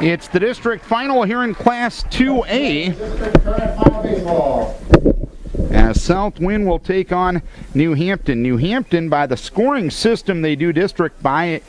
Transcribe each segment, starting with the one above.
It's the district final here in Class 2A. As South Winn will take on New Hampton. New Hampton, by the scoring system they do district by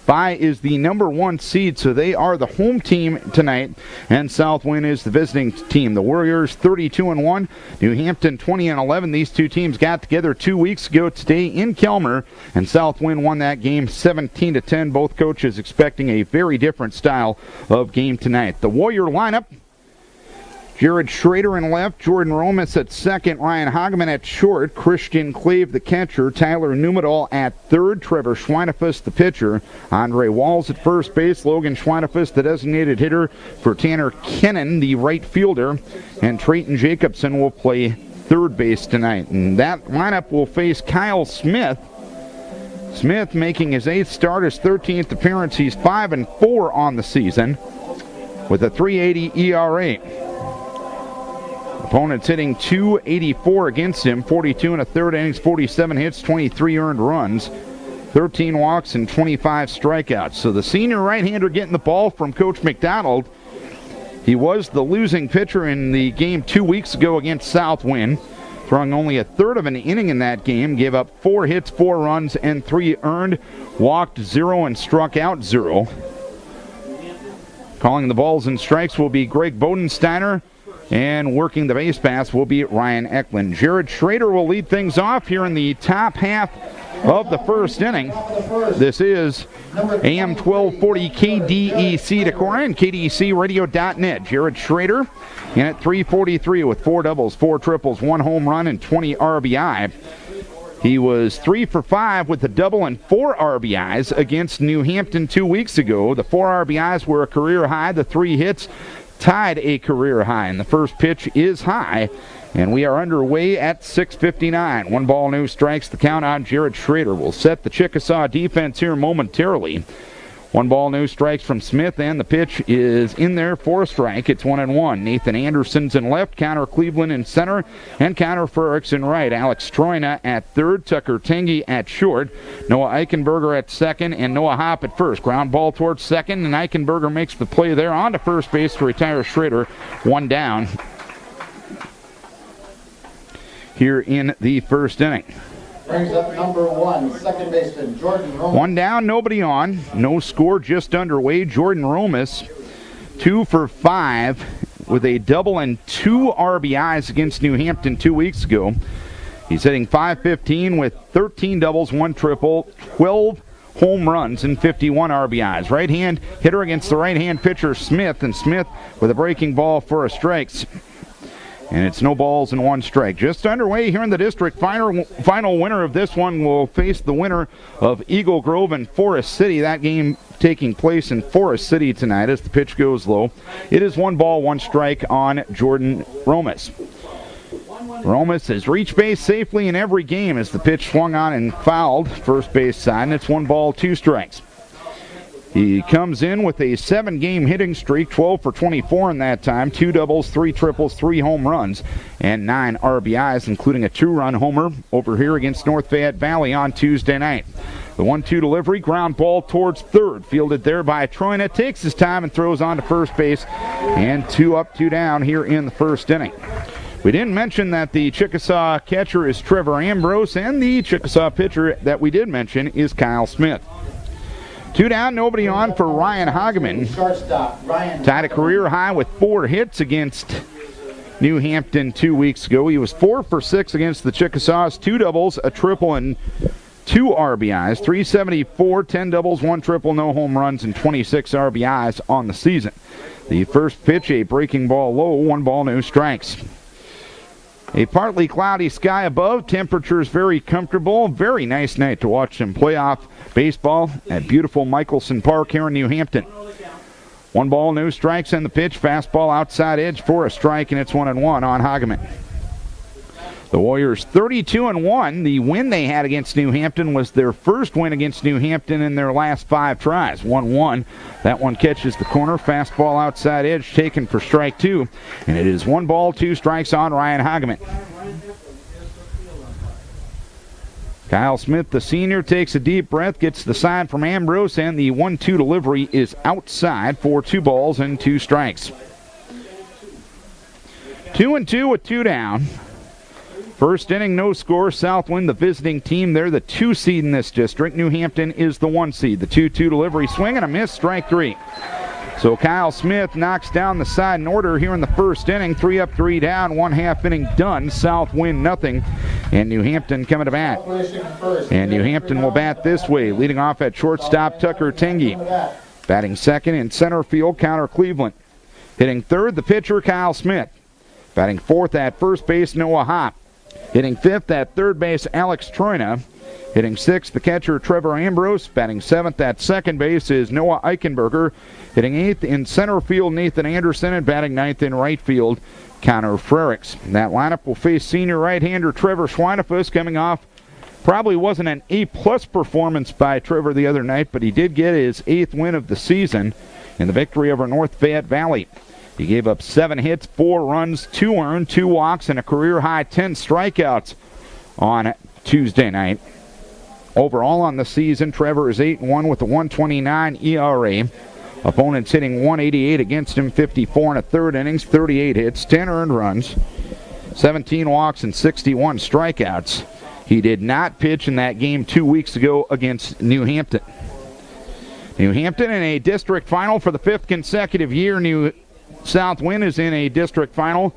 is the number 1 seed, so they are the home team tonight, and South Winn is the visiting team. The Warriors 32-1, New Hampton 20-11. These two teams got together 2 weeks ago today in Kelmer, and South Winn won that game 17-10. Both coaches expecting a very different style of game tonight. The Warrior lineup: Jared Schrader in left, Jordan Romas at second, Ryan Hageman at short, Christian Clave the catcher, Tyler Numedal at third, Trevor Schweinefus the pitcher, Andre Walls at first base, Logan Schweinefus the designated hitter for Tanner Kennan the right fielder, and Trayton Jacobson will play third base tonight. And that lineup will face Kyle Smith. Smith making his 8th start, his 13th appearance. He's 5-4 on the season with a .380 ERA. Opponents hitting .284 against him, 42 and a third innings, 47 hits, 23 earned runs, 13 walks, and 25 strikeouts. So the senior right-hander getting the ball from Coach McDonald. He was the losing pitcher in the game 2 weeks ago against South Winn, throwing only a third of an inning in that game, gave up 4 hits, 4 runs, and 3 earned, walked 0, and struck out 0. Calling the balls and strikes will be Greg Bodensteiner. And working the base pass will be Ryan Eklund. Jared Schrader will lead things off here in the top half of the first inning. This is AM 1240 KDEC Decorah and KDECRadio.net. Jared Schrader in at .343 with 4 doubles, 4 triples, 1 home run, and 20 RBI. He was 3 for 5 with a double and 4 RBIs against New Hampton 2 weeks ago. The 4 RBIs were a career high. The 3 hits tied a career high, and the first pitch is high, and we are underway at 6:59. 1 ball, no strikes. The count on Jared Schrader will set the Chickasaw defense here momentarily. 1 ball, no strikes from Smith, and the pitch is in there for a strike. It's 1-1. Nathan Anderson's in left, Connor Cleveland in center, and Connor Frericks in right. Alex Stroina at third, Tucker Tengi at short, Noah Eichenberger at second, and Noah Hopp at first. Ground ball towards second, and Eichenberger makes the play there on to first base to retire Schrader. 1 down here in the first inning. Brings up number 1, second baseman Jordan Romas. 1 down, nobody on. No score, just underway. Jordan Romas, 2 for 5 with a double and 2 RBIs against New Hampton 2 weeks ago. He's hitting .515 with 13 doubles, 1 triple, 12 home runs, and 51 RBIs. Right-hand hitter against the right-hand pitcher Smith, and Smith with a breaking ball for a strike. And it's no balls and 1 strike. Just underway here in the district. Final winner of this one will face the winner of Eagle Grove and Forest City. That game taking place in Forest City tonight as the pitch goes low. It is 1 ball, 1 strike on Jordan Romas. Romas has reached base safely in every game as the pitch swung on and fouled first base side, and it's 1 ball, 2 strikes. He comes in with a 7-game hitting streak, 12 for 24 in that time, 2 doubles, 3 triples, 3 home runs, and 9 RBIs, including a 2-run homer over here against North Fayette Valley on Tuesday night. The 1-2 delivery, ground ball towards third, fielded there by Troina, takes his time and throws on to first base, and 2 up, 2 down here in the first inning. We didn't mention that the Chickasaw catcher is Trevor Ambrose, and the Chickasaw pitcher that we did mention is Kyle Smith. 2 down, nobody on for Ryan Hageman. Tied a career high with 4 hits against New Hampton 2 weeks ago. He was 4 for 6 against the Chickasaws, 2 doubles, a triple, and 2 RBIs. .374, 10 doubles, 1 triple, no home runs, and 26 RBIs on the season. The first pitch, a breaking ball low, 1 ball, no strikes. A partly cloudy sky above. Temperatures very comfortable. Very nice night to watch some playoff baseball at beautiful Michelson Park here in New Hampton. 1 ball, no strikes, and the pitch. Fastball outside edge for a strike, and it's 1-1 on Hageman. The Warriors 32-1. The win they had against New Hampton was their first win against New Hampton in their last 5 tries. 1-1. That one catches the corner. Fastball outside edge taken for strike 2. And it is 1 ball, 2 strikes on Ryan Hageman. Kyle Smith, the senior, takes a deep breath, gets the sign from Ambrose, and the 1-2 delivery is outside for 2 balls and 2 strikes. 2-2 with 2 down. First inning, no score. South Winn, the visiting team. They're the 2 seed in this district. New Hampton is the 1 seed. The 2-2 delivery, swing and a miss, strike 3. So Kyle Smith knocks down the side in order here in the first inning. 3 up, 3 down, 1/2 inning done. South Winn nothing. And New Hampton coming to bat. And New Hampton will bat this way. Leading off at shortstop, Tucker Tengi. Batting second in center field, Connor Cleveland. Hitting third, the pitcher, Kyle Smith. Batting fourth at first base, Noah Hopp. Hitting fifth at third base, Alex Troina. Hitting sixth, the catcher, Trevor Ambrose. Batting seventh at second base is Noah Eichenberger. Hitting eighth in center field, Nathan Anderson. And batting ninth in right field, Connor Frericks. That lineup will face senior right-hander Trevor Schweinefus, coming off probably wasn't an A-plus performance by Trevor the other night, but he did get his 8th win of the season in the victory over North Fayette Valley. He gave up 7 hits, 4 runs, 2 earned, 2 walks, and a career-high 10 strikeouts on Tuesday night. Overall on the season, Trevor is 8-1 with a 1.29 ERA. Opponents hitting 188 against him, 54 1/3 innings, 38 hits, 10 earned runs, 17 walks, and 61 strikeouts. He did not pitch in that game 2 weeks ago against New Hampton. New Hampton in a district final for the 5th consecutive year. South Winn is in a district final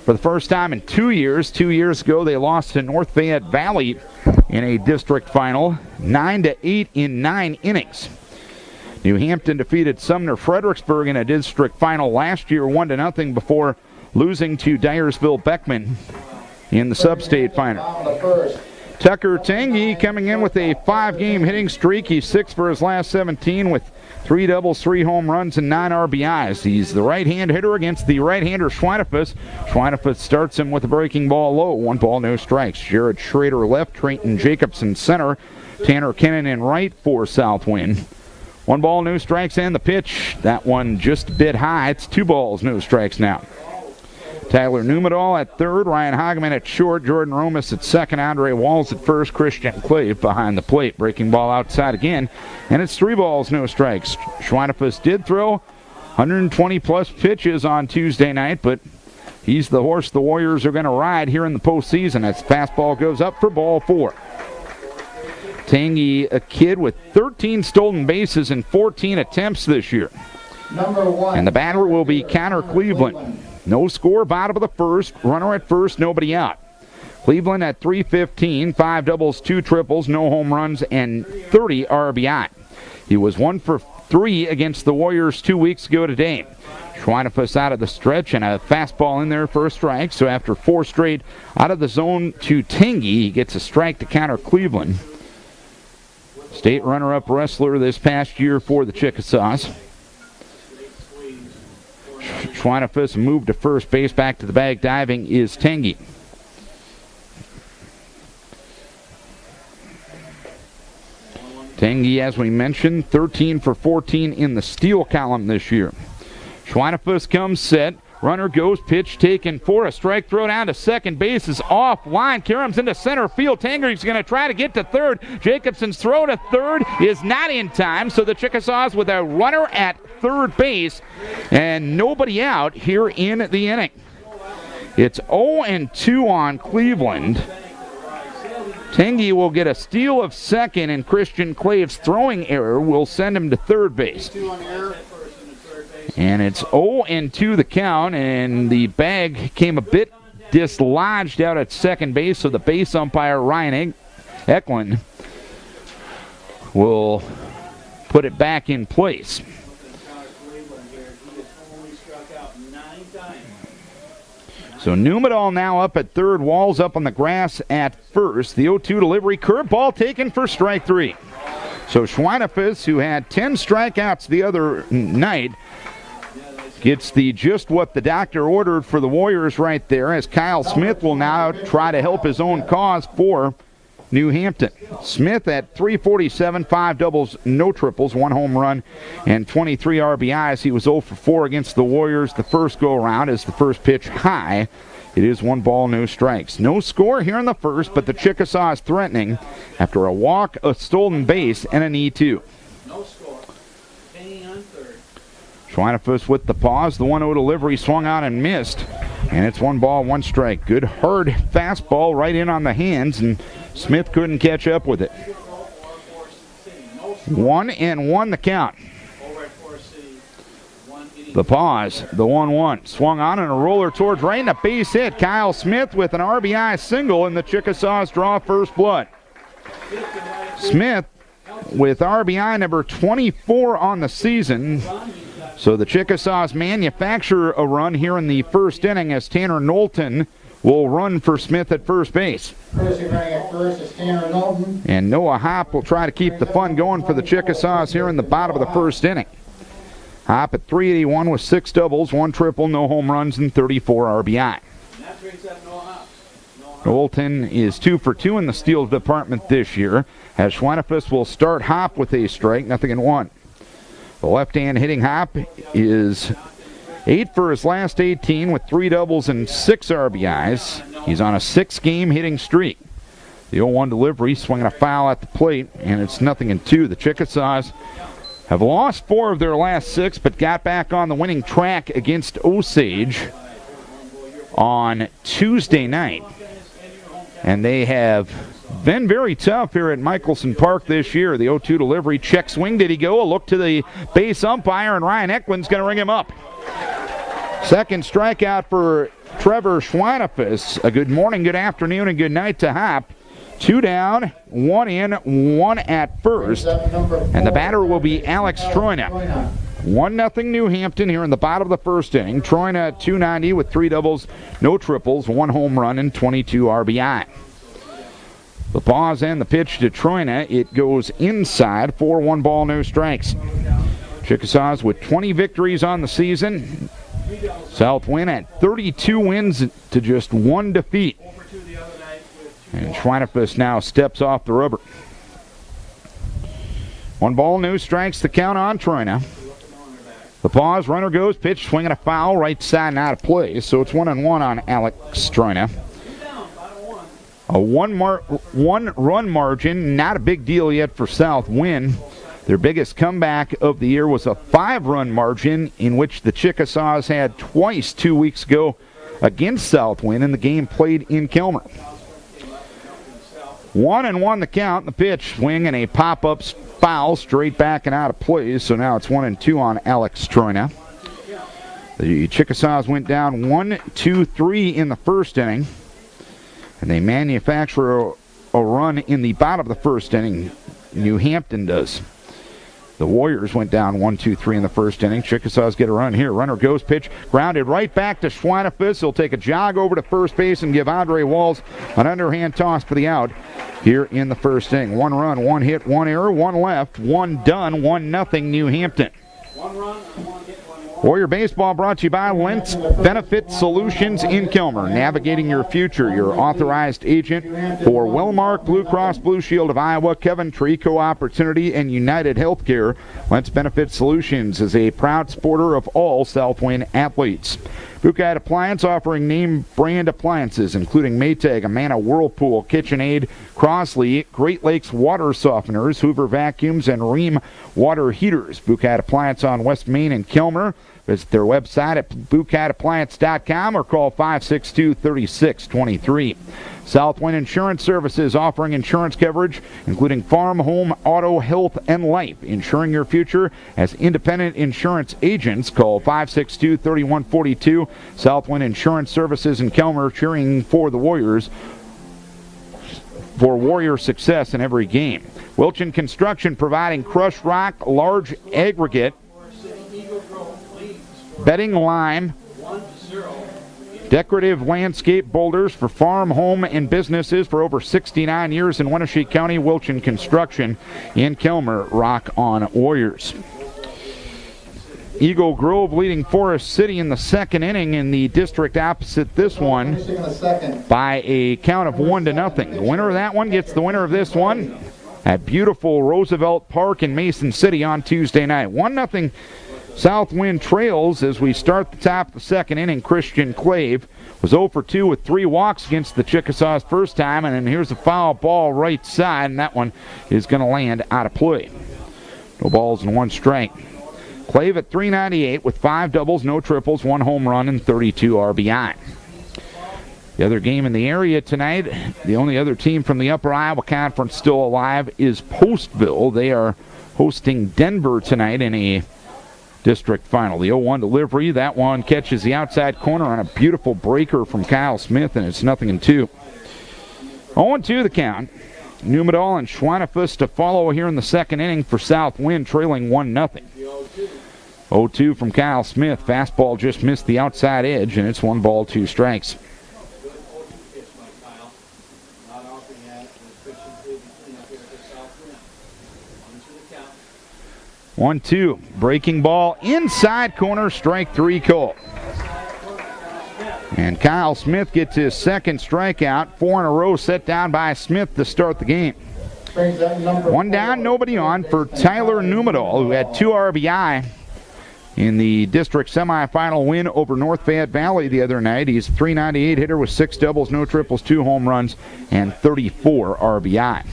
for the first time in 2 years. 2 years ago, they lost to North Fayette Valley in a district final, 9-8 in 9 innings. New Hampton defeated Sumner Fredericksburg in a district final last year, 1-0, before losing to Dyersville Beckman in the sub-state final. Tucker Tengi coming in with a 5-game hitting streak. He's 6 for his last 17 with 3 doubles, 3 home runs, and 9 RBIs. He's the right-hand hitter against the right-hander Schweinefus. Schweinefus starts him with a breaking ball low. 1 ball, no strikes. Jared Schrader left, Trenton Jacobson center, Tanner Kennan in right for South Winn. 1 ball, no strikes, and the pitch. That one just a bit high. It's 2 balls, no strikes now. Tyler Numedal at third, Ryan Hageman at short, Jordan Romas at second, Andre Walls at first, Christian Clave behind the plate. Breaking ball outside again, and it's 3 balls, no strikes. Schweinefus did throw 120-plus pitches on Tuesday night, but he's the horse the Warriors are going to ride here in the postseason as fastball goes up for ball 4. Tangy, a kid with 13 stolen bases in 14 attempts this year. And the batter will be Connor Cleveland. No score, bottom of the first. Runner at first, nobody out. Cleveland at 315, 5 doubles, 2 triples, no home runs, and 30 RBI. He was 1 for 3 against the Warriors 2 weeks ago today. Schweinefus out of the stretch and a fastball in there for a strike. So after 4 straight out of the zone to Tangy, he gets a strike to counter Cleveland. State runner-up wrestler this past year for the Chickasaws. Schweinefus moved to first base. Back to the bag diving is Tangy. Tangy, as we mentioned, 13 for 14 in the steal column this year. Schweinefus comes set. Runner goes, pitch taken for a strike. Throw down to second base is offline. Karams into center field. Tanger's going to try to get to third. Jacobson's throw to third is not in time. So the Chickasaws with a runner at third base and nobody out here in the inning. It's 0-2 on Cleveland. Tangy will get a steal of second, and Christian Clave's throwing error will send him to third base. And it's 0-2 the count, and the bag came a bit dislodged out at second base, so the base umpire, Ryan Eklund, will put it back in place. So Numedal now up at third, Walls up on the grass at first. The 0-2 delivery, curveball taken for strike 3. So Schweinefus, who had 10 strikeouts the other night, gets the just what the doctor ordered for the Warriors right there, as Kyle Smith will now try to help his own cause for New Hampton. Smith at 347, 5 doubles, no triples, 1 home run, and 23 RBIs. He was 0 for 4 against the Warriors the first go-around as the first pitch high It is 1 ball, no strikes. No score here in the first, but the Chickasaws threatening after a walk, a stolen base, and an E2. No score. Hanging on third. Schweinefus with the pause. The 1-0 delivery swung out and missed. And it's 1 ball, 1 strike. Good hard fastball right in on the hands, and Smith couldn't catch up with it. 1-1 the count. The pause, the 1-1. Swung on and a roller towards right, and a base hit. Kyle Smith with an RBI single, and the Chickasaws draw first blood. Smith with RBI number 24 on the season. So the Chickasaws manufacture a run here in the first inning as Tanner Knowlton will run for Smith at first base. Running at first is Tanner Knowlton. And Noah Hopp will try to keep the fun going for the Chickasaws here in the bottom of the first inning. Hopp at .381 with 6 doubles, 1 triple, no home runs, and 34 RBI. Knowlton is 2 for 2 in the steals department this year, as Schweinefus will start Hopp with a strike, 0-1. The left-hand hitting Hopp is 8 for his last 18 with 3 doubles and 6 RBIs. He's on a 6-game hitting streak. The 0-1 delivery, swinging a foul at the plate, and it's 0-2. The Chickasaws have lost 4 of their last 6, but got back on the winning track against Osage on Tuesday night. And they have been very tough here at Michelson Park this year. The 0-2 delivery, check swing. Did he go? A look to the base umpire, and Ryan Eklund's going to ring him up. Second strikeout for Trevor Schweinefus. A good morning, good afternoon, and good night to Hopp. 2 down, 1 in, 1 at first. And the batter will be Alex Troina. 1-0 New Hampton here in the bottom of the first inning. Troina .290 with 3 doubles, no triples, 1 home run, and 22 RBI. The pause and the pitch to Troina. It goes inside for 1 ball, no strikes. Chickasaws with 20 victories on the season. South Winn at 32 wins to just 1 defeat. And Schweinefus now steps off the rubber. 1 ball, no strikes, the count on Troina. The pause, runner goes, pitch, swinging a foul, right side and out of play. So it's 1-1 on Alex Troina. A 1-run margin, not a big deal yet for South Winn. Their biggest comeback of the year was a 5-run margin in which the Chickasaws had twice 2 weeks ago against South Winn in the game played in Kilmer. 1-1 the count. The pitch, swing, and a pop-up foul straight back and out of play. So now it's 1-2 on Alex Troina. The Chickasaws went down 1-2-3 in the first inning, and they manufacture a run in the bottom of the first inning. New Hampton does. The Warriors went down 1-2-3 in the first inning. Chickasaws get a run here. Runner goes, pitch, grounded right back to Schweinefus. He'll take a jog over to first base and give Andre Walls an underhand toss for the out here in the first inning. 1 run, 1 hit, 1 error, 1 left, 1 done, 1-0 New Hampton. 1 run, 1 hit, 1 walk. Warrior Baseball brought to you by Lentz Benefit Solutions in Kilmer. Navigating your future, your authorized agent for Wellmark, Blue Cross Blue Shield of Iowa, Coventry, Co-Opportunity, and United Healthcare. Lentz Benefit Solutions is a proud supporter of all South Winn athletes. Bucate Appliance offering name brand appliances including Maytag, Amana, Whirlpool, KitchenAid, Crossley, Great Lakes Water Softeners, Hoover Vacuums, and Ream Water Heaters. Bucate Appliance on West Main in Kilmer. Visit their website at bucateappliance.com or call 562-3623. South Winn Insurance Services offering insurance coverage including farm, home, auto, health, and life. Insuring your future as independent insurance agents. Call 562-3142. South Winn Insurance Services in Kilmer, cheering for the Warriors for Warrior success in every game. Wilchin Construction providing crushed rock, large aggregate, bedding lime, decorative landscape boulders for farm, home, and businesses for over 69 years in Wenatchee County. Wilchin Construction in Kilmer, rock on Warriors. Eagle Grove leading Forest City in the second inning in the district opposite this one by a count of 1-0. The winner of that one gets the winner of this one at beautiful Roosevelt Park in Mason City on Tuesday night. 1-0 South Winn trails as we start the top of the second inning. Christian Clave was 0 for 2 with 3 walks against the Chickasaws first time, and then here's a foul ball right side, and that one is going to land out of play. No balls and 1 strike. Clave at .398 with 5 doubles, no triples, 1 home run, and 32 RBI. The other game in the area tonight, the only other team from the Upper Iowa Conference still alive is Postville. They are hosting Denver tonight in a district final. The 0-1 delivery, that one catches the outside corner on a beautiful breaker from Kyle Smith, and it's 0-2. 0-2 the count. Numedal and Schweinefus to follow here in the second inning for South Winn, trailing 1-0. 0-2 from Kyle Smith. Fastball just missed the outside edge, and it's 1 ball, 2 strikes. 1-2. Breaking ball inside corner, strike 3 call. And Kyle Smith gets his second strikeout. 4 in a row set down by Smith to start the game. 1 down, nobody on for Tyler Numedal, who had 2 RBI in the district semifinal win over North Fayette Valley the other night. He's a .398 hitter with 6 doubles, no triples, 2 home runs, and 34 RBI.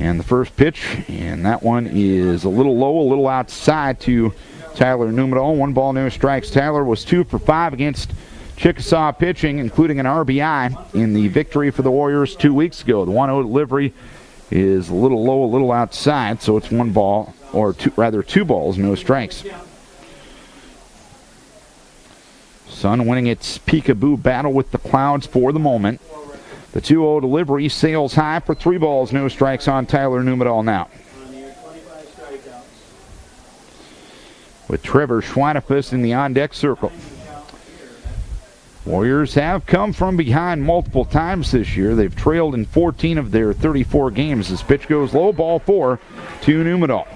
And the first pitch, and that one is a little low, a little outside to Tyler Numedal. 1 ball, no strikes. Tyler was 2 for 5 against Chickasaw pitching, including an RBI in the victory for the Warriors 2 weeks ago. The 1-0 delivery is a little low, a little outside, so it's 1 ball, or 2 balls, no strikes. Sun winning its peekaboo battle with the clouds for the moment. The 2-0 delivery sails high for 3 balls, no strikes on Tyler Numedal now. With Trevor Schweinefus in the on-deck circle. Warriors have come from behind multiple times this year. They've trailed in 14 of their 34 games. This pitch goes low, ball 4 to Numedal.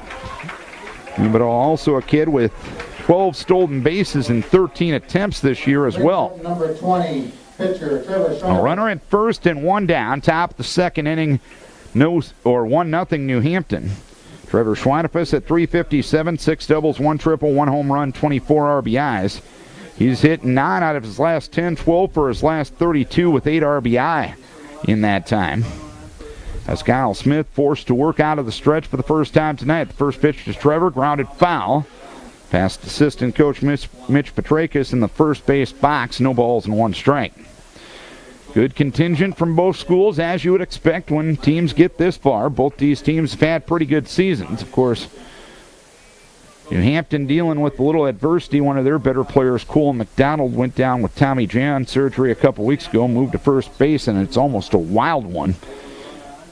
Numedal also a kid with 12 stolen bases in 13 attempts this year as well. Number 20. Pitcher, a runner at first and 1 down. Top of the second inning, 1-0 New Hampton. Trevor Schweinefus at .357, 6 doubles, 1 triple, 1 home run, 24 RBIs. He's hit 9 out of his last 10, 12 for his last 32 with 8 RBI in that time. As Kyle Smith forced to work out of the stretch for the first time tonight. The first pitch to Trevor, grounded foul. Past assistant coach Mitch Petrakis in the first base box. No balls and 1 strike. Good contingent from both schools, as you would expect when teams get this far. Both these teams have had pretty good seasons. Of course, New Hampton dealing with a little adversity. One of their better players, Cole McDonald, went down with Tommy John surgery a couple weeks ago, moved to first base, and it's almost a wild one.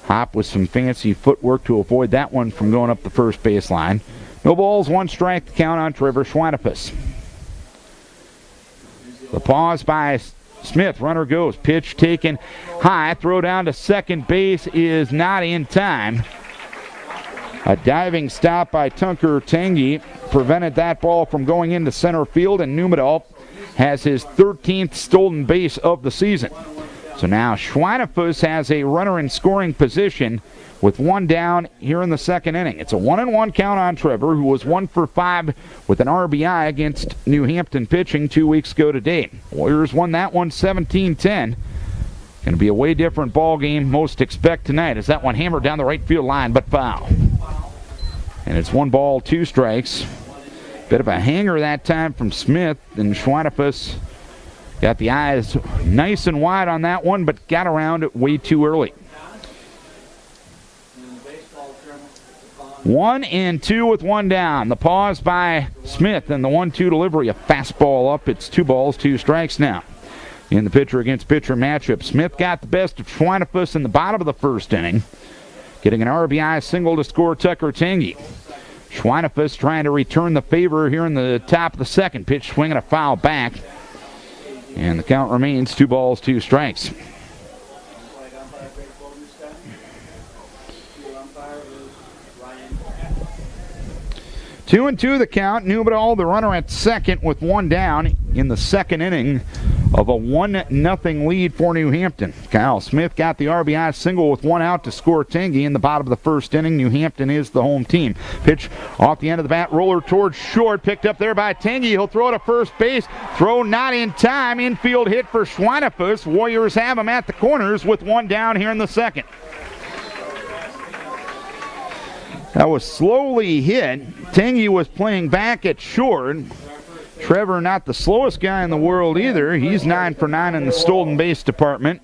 Hop with some fancy footwork to avoid that one from going up the first baseline. No balls, 1 strike to count on Trevor Schweinefus. The pause by Smith. Runner goes. Pitch taken high. Throw down to second base is not in time. A diving stop by Tunker Tangi prevented that ball from going into center field, and Numedal has his 13th stolen base of the season. So now Schweinefus has a runner in scoring position with 1 down here in the second inning. It's a 1-1 count on Trevor, who was 1 for 5 with an RBI against New Hampton pitching 2 weeks ago today. Warriors won that one 17-10. Going to be a way different ball game most expect tonight, as that one hammered down the right field line, but foul. And it's 1 ball, 2 strikes. Bit of a hanger that time from Smith, and Schweinefus got the eyes nice and wide on that one, but got around it way too early. 1-2 with 1 down. The pause by Smith and the 1-2 delivery. A fastball up. It's 2 balls, 2 strikes now. In the pitcher against pitcher matchup, Smith got the best of Schweinefus in the bottom of the first inning, getting an RBI single to score Tucker Tangi. Schweinefus trying to return the favor here in the top of the second. Pitch swinging a foul back. And the count remains 2 balls, 2 strikes. 2-2 the count. Numedal, the runner at second with one down in the second inning of a 1-0 lead for New Hampton. Kyle Smith got the RBI single with one out to score Tengi in the bottom of the first inning. New Hampton is the home team. Pitch off the end of the bat, roller towards short, picked up there by Tengi. He'll throw to first base. Throw not in time. Infield hit for Schweinefus. Warriors have him at the corners with one down here in the second. That was slowly hit. Tengi was playing back at short. Trevor, not the slowest guy in the world either. He's 9 for 9 in the stolen base department.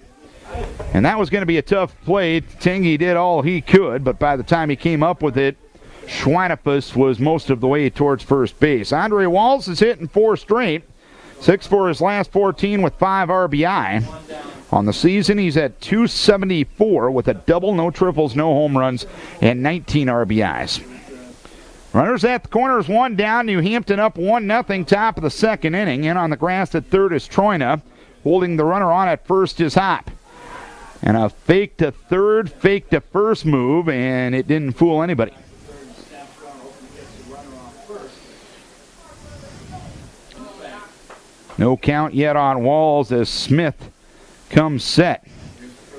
And that was going to be a tough play. Tengi did all he could, but by the time he came up with it, Schweinefus was most of the way towards first base. Andre Walls is hitting 4 straight. 6 for his last 14 with 5 RBI. On the season, he's at 274 with a double, no triples, no home runs, and 19 RBIs. Runners at the corners, one down. New Hampton up 1-0, top of the second inning. In on the grass at third is Troina. Holding the runner on at first is Hop. And a fake to third, fake to first move, and it didn't fool anybody. No count yet on Walls as Smith comes set.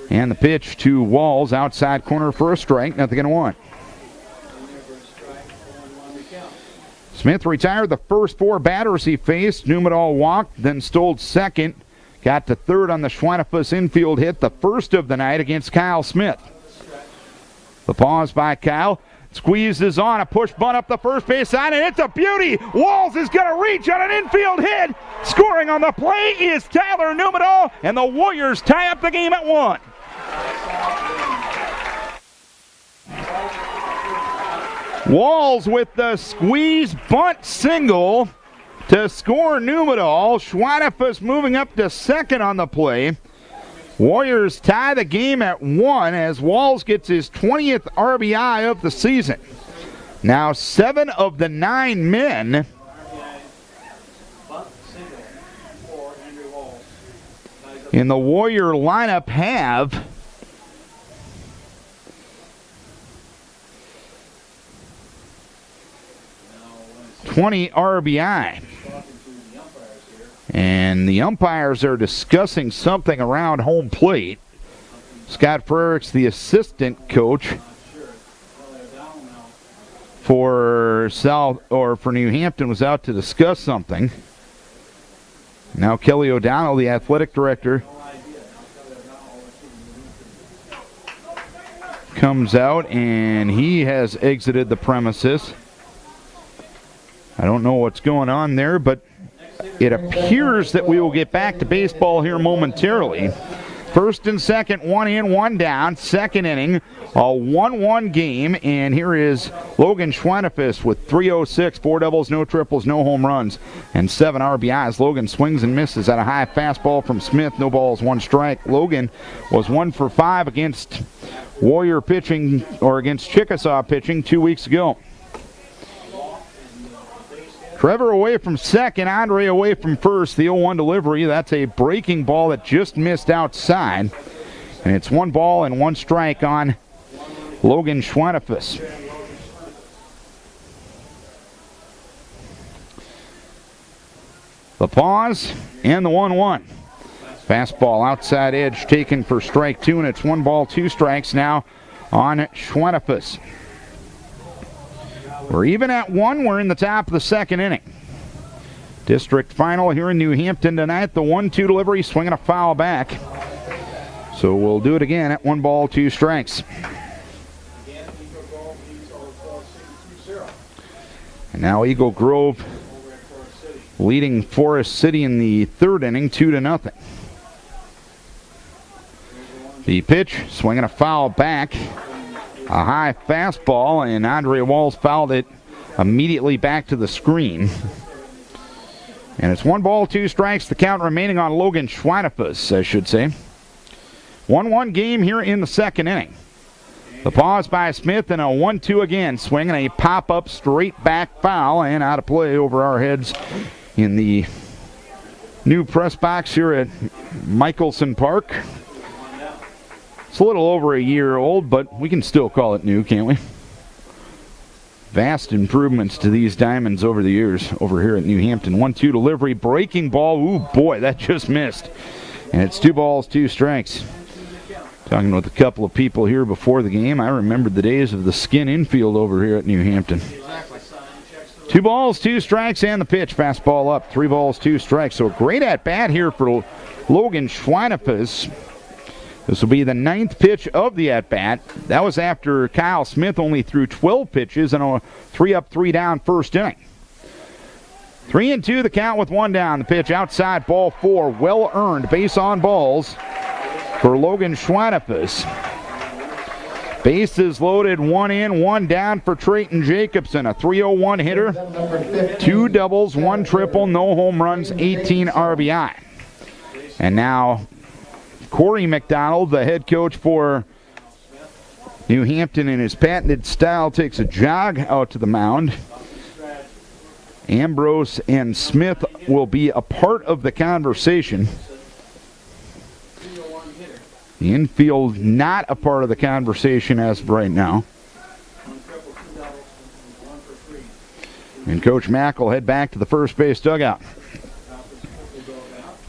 And the pitch to Walls, outside corner for a strike, 0-1. Smith retired the first 4 batters he faced. Numedal walked, then stole second. Got to third on the Schweinefus infield hit, the first of the night against Kyle Smith. The pause by Kyle. Squeezes on a push bunt up the first base side, and it's a beauty. Walls is going to reach on an infield hit. Scoring on the play is Tyler Numedal, and the Warriors tie up the game at 1. Walls with the squeeze bunt single to score Numedal. Schweinefus moving up to second on the play. Warriors tie the game at 1 as Walls gets his 20th RBI of the season. Now 7 of the 9 men in the Warrior lineup have .20 RBI. And the umpires are discussing something around home plate. Scott Frericks, the assistant coach for New Hampton, was out to discuss something. Now Kelly O'Donnell, the athletic director, comes out, and he has exited the premises. I don't know what's going on there, but it appears that we will get back to baseball here momentarily. First and second, 1 in, 1 down. Second inning, a 1-1 game. And here is Logan Schweinefus with 306, 4 doubles, no triples, no home runs, and 7 RBIs. Logan swings and misses at a high fastball from Smith. No balls, 1 strike. Logan was 1 for 5 against Warrior pitching, or against Chickasaw pitching 2 weeks ago. Trevor away from second, Andre away from first. The 0-1 delivery. That's a breaking ball that just missed outside. And it's 1 ball and 1 strike on Logan Schweinefus. The pause and the 1-1. Fastball outside edge taken for strike 2, and it's 1 ball, 2 strikes now on Schweinefus. We're even at 1. We're in the top of the second inning. District final here in New Hampton tonight. The 1-2 delivery, swinging a foul back. So we'll do it again at 1 ball, 2 strikes. And now Eagle Grove leading Forest City in the third inning, 2-0. The pitch, swinging a foul back. A high fastball, and Andre Walls fouled it immediately back to the screen. And it's 1 ball, 2 strikes. The count remaining on Logan Schweinefus, I should say. 1-1 game here in the second inning. The pause by Smith, and a 1-2 again. Swinging a pop-up straight back foul, and out of play over our heads in the new press box here at Michelson Park. It's a little over a year old, but we can still call it new, can't we? Vast improvements to these diamonds over the years over here at New Hampton. 1-2 delivery, breaking ball. Ooh, boy, that just missed. And it's 2 balls, 2 strikes. Talking with a couple of people here before the game, I remembered the days of the skin infield over here at New Hampton. 2 balls, 2 strikes, and the pitch. Fastball up, 3 balls, 2 strikes. So a great at-bat here for Logan Schweinefus. This will be the 9th pitch of the at-bat. That was after Kyle Smith only threw 12 pitches in a 3-up, 3-down first inning. 3-2 the count with 1 down. The pitch outside, ball 4. Well earned, base on balls for Logan Schweinefus. Bases loaded, 1 in, 1 down for Trayton Jacobson. A 301 hitter, 2 doubles, 1 triple, no home runs, 18 RBI. And now Corey McDonald, the head coach for New Hampton, in his patented style, takes a jog out to the mound. Ambrose and Smith will be a part of the conversation. The infield not a part of the conversation as of right now. And Coach Mack will head back to the first base dugout.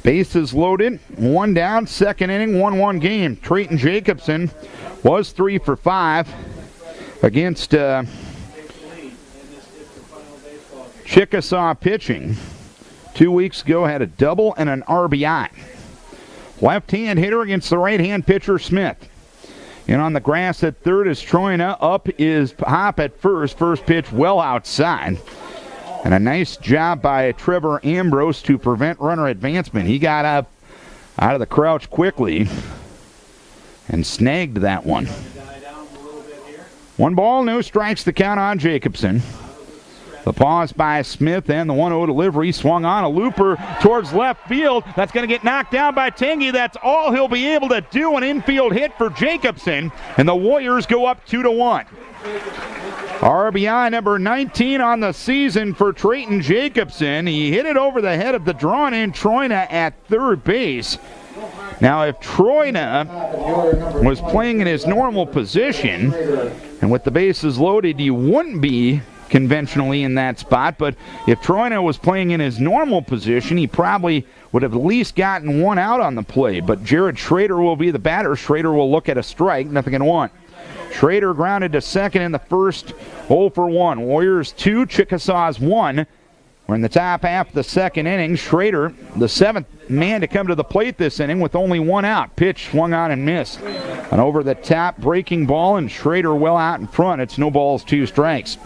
Bases loaded, 1 down, 2nd inning, 1-1 game. Trayton Jacobson was 3 for 5 against Chickasaw pitching. 2 weeks ago, had a double and an RBI. Left-hand hitter against the right-hand pitcher, Smith. And on the grass at third is Troina. Up is Hop at first. First pitch well outside. And a nice job by Trevor Ambrose to prevent runner advancement. He got up out of the crouch quickly and snagged that one. 1 ball, no strikes, the count on Jacobson. The pause by Smith and the 1-0 delivery. Swung on a looper towards left field. That's going to get knocked down by Tangy. That's all he'll be able to do. An infield hit for Jacobson. And the Warriors go up 2-1. RBI number 19 on the season for Trayton Jacobson. He hit it over the head of the drawn-in Troina at third base. Now, if Troina was playing in his normal position, and with the bases loaded, you wouldn't be conventionally in that spot, but if Troina was playing in his normal position, he probably would have at least gotten 1 out on the play. But Jared Schrader will be the batter. Schrader will look at a strike, 0-1. Schrader grounded to second in the first, 0 for 1. Warriors 2, Chickasaws 1. We're in the top half of the 2nd inning. Schrader, the 7th man to come to the plate this inning with only 1 out. Pitch swung on and missed. An over-the-top breaking ball, and Schrader well out in front. It's no balls, 2 strikes.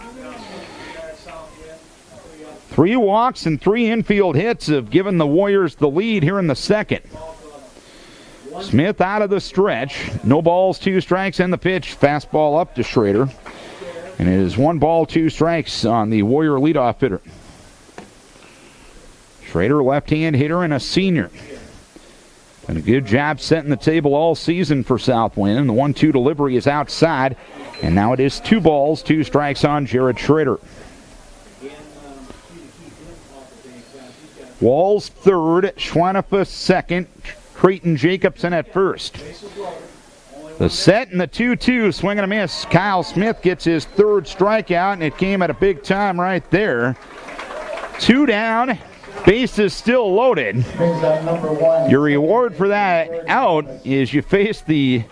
3 walks and 3 infield hits have given the Warriors the lead here in the 2nd. Smith out of the stretch. No balls, 2 strikes, and the pitch. Fastball up to Schrader. And it is 1 ball, 2 strikes on the Warrior leadoff hitter. Schrader, left-hand hitter and a senior. And a good job setting the table all season for South Winn. And the 1-2 delivery is outside. And now it is 2 balls, 2 strikes on Jared Schrader. Walls third, Schweinefus second, Trayton Jacobson at first. The set and the 2-2, swing and a miss. Kyle Smith gets his 3rd strikeout, and it came at a big time right there. 2 down, bases still loaded. Your reward for that out is you face the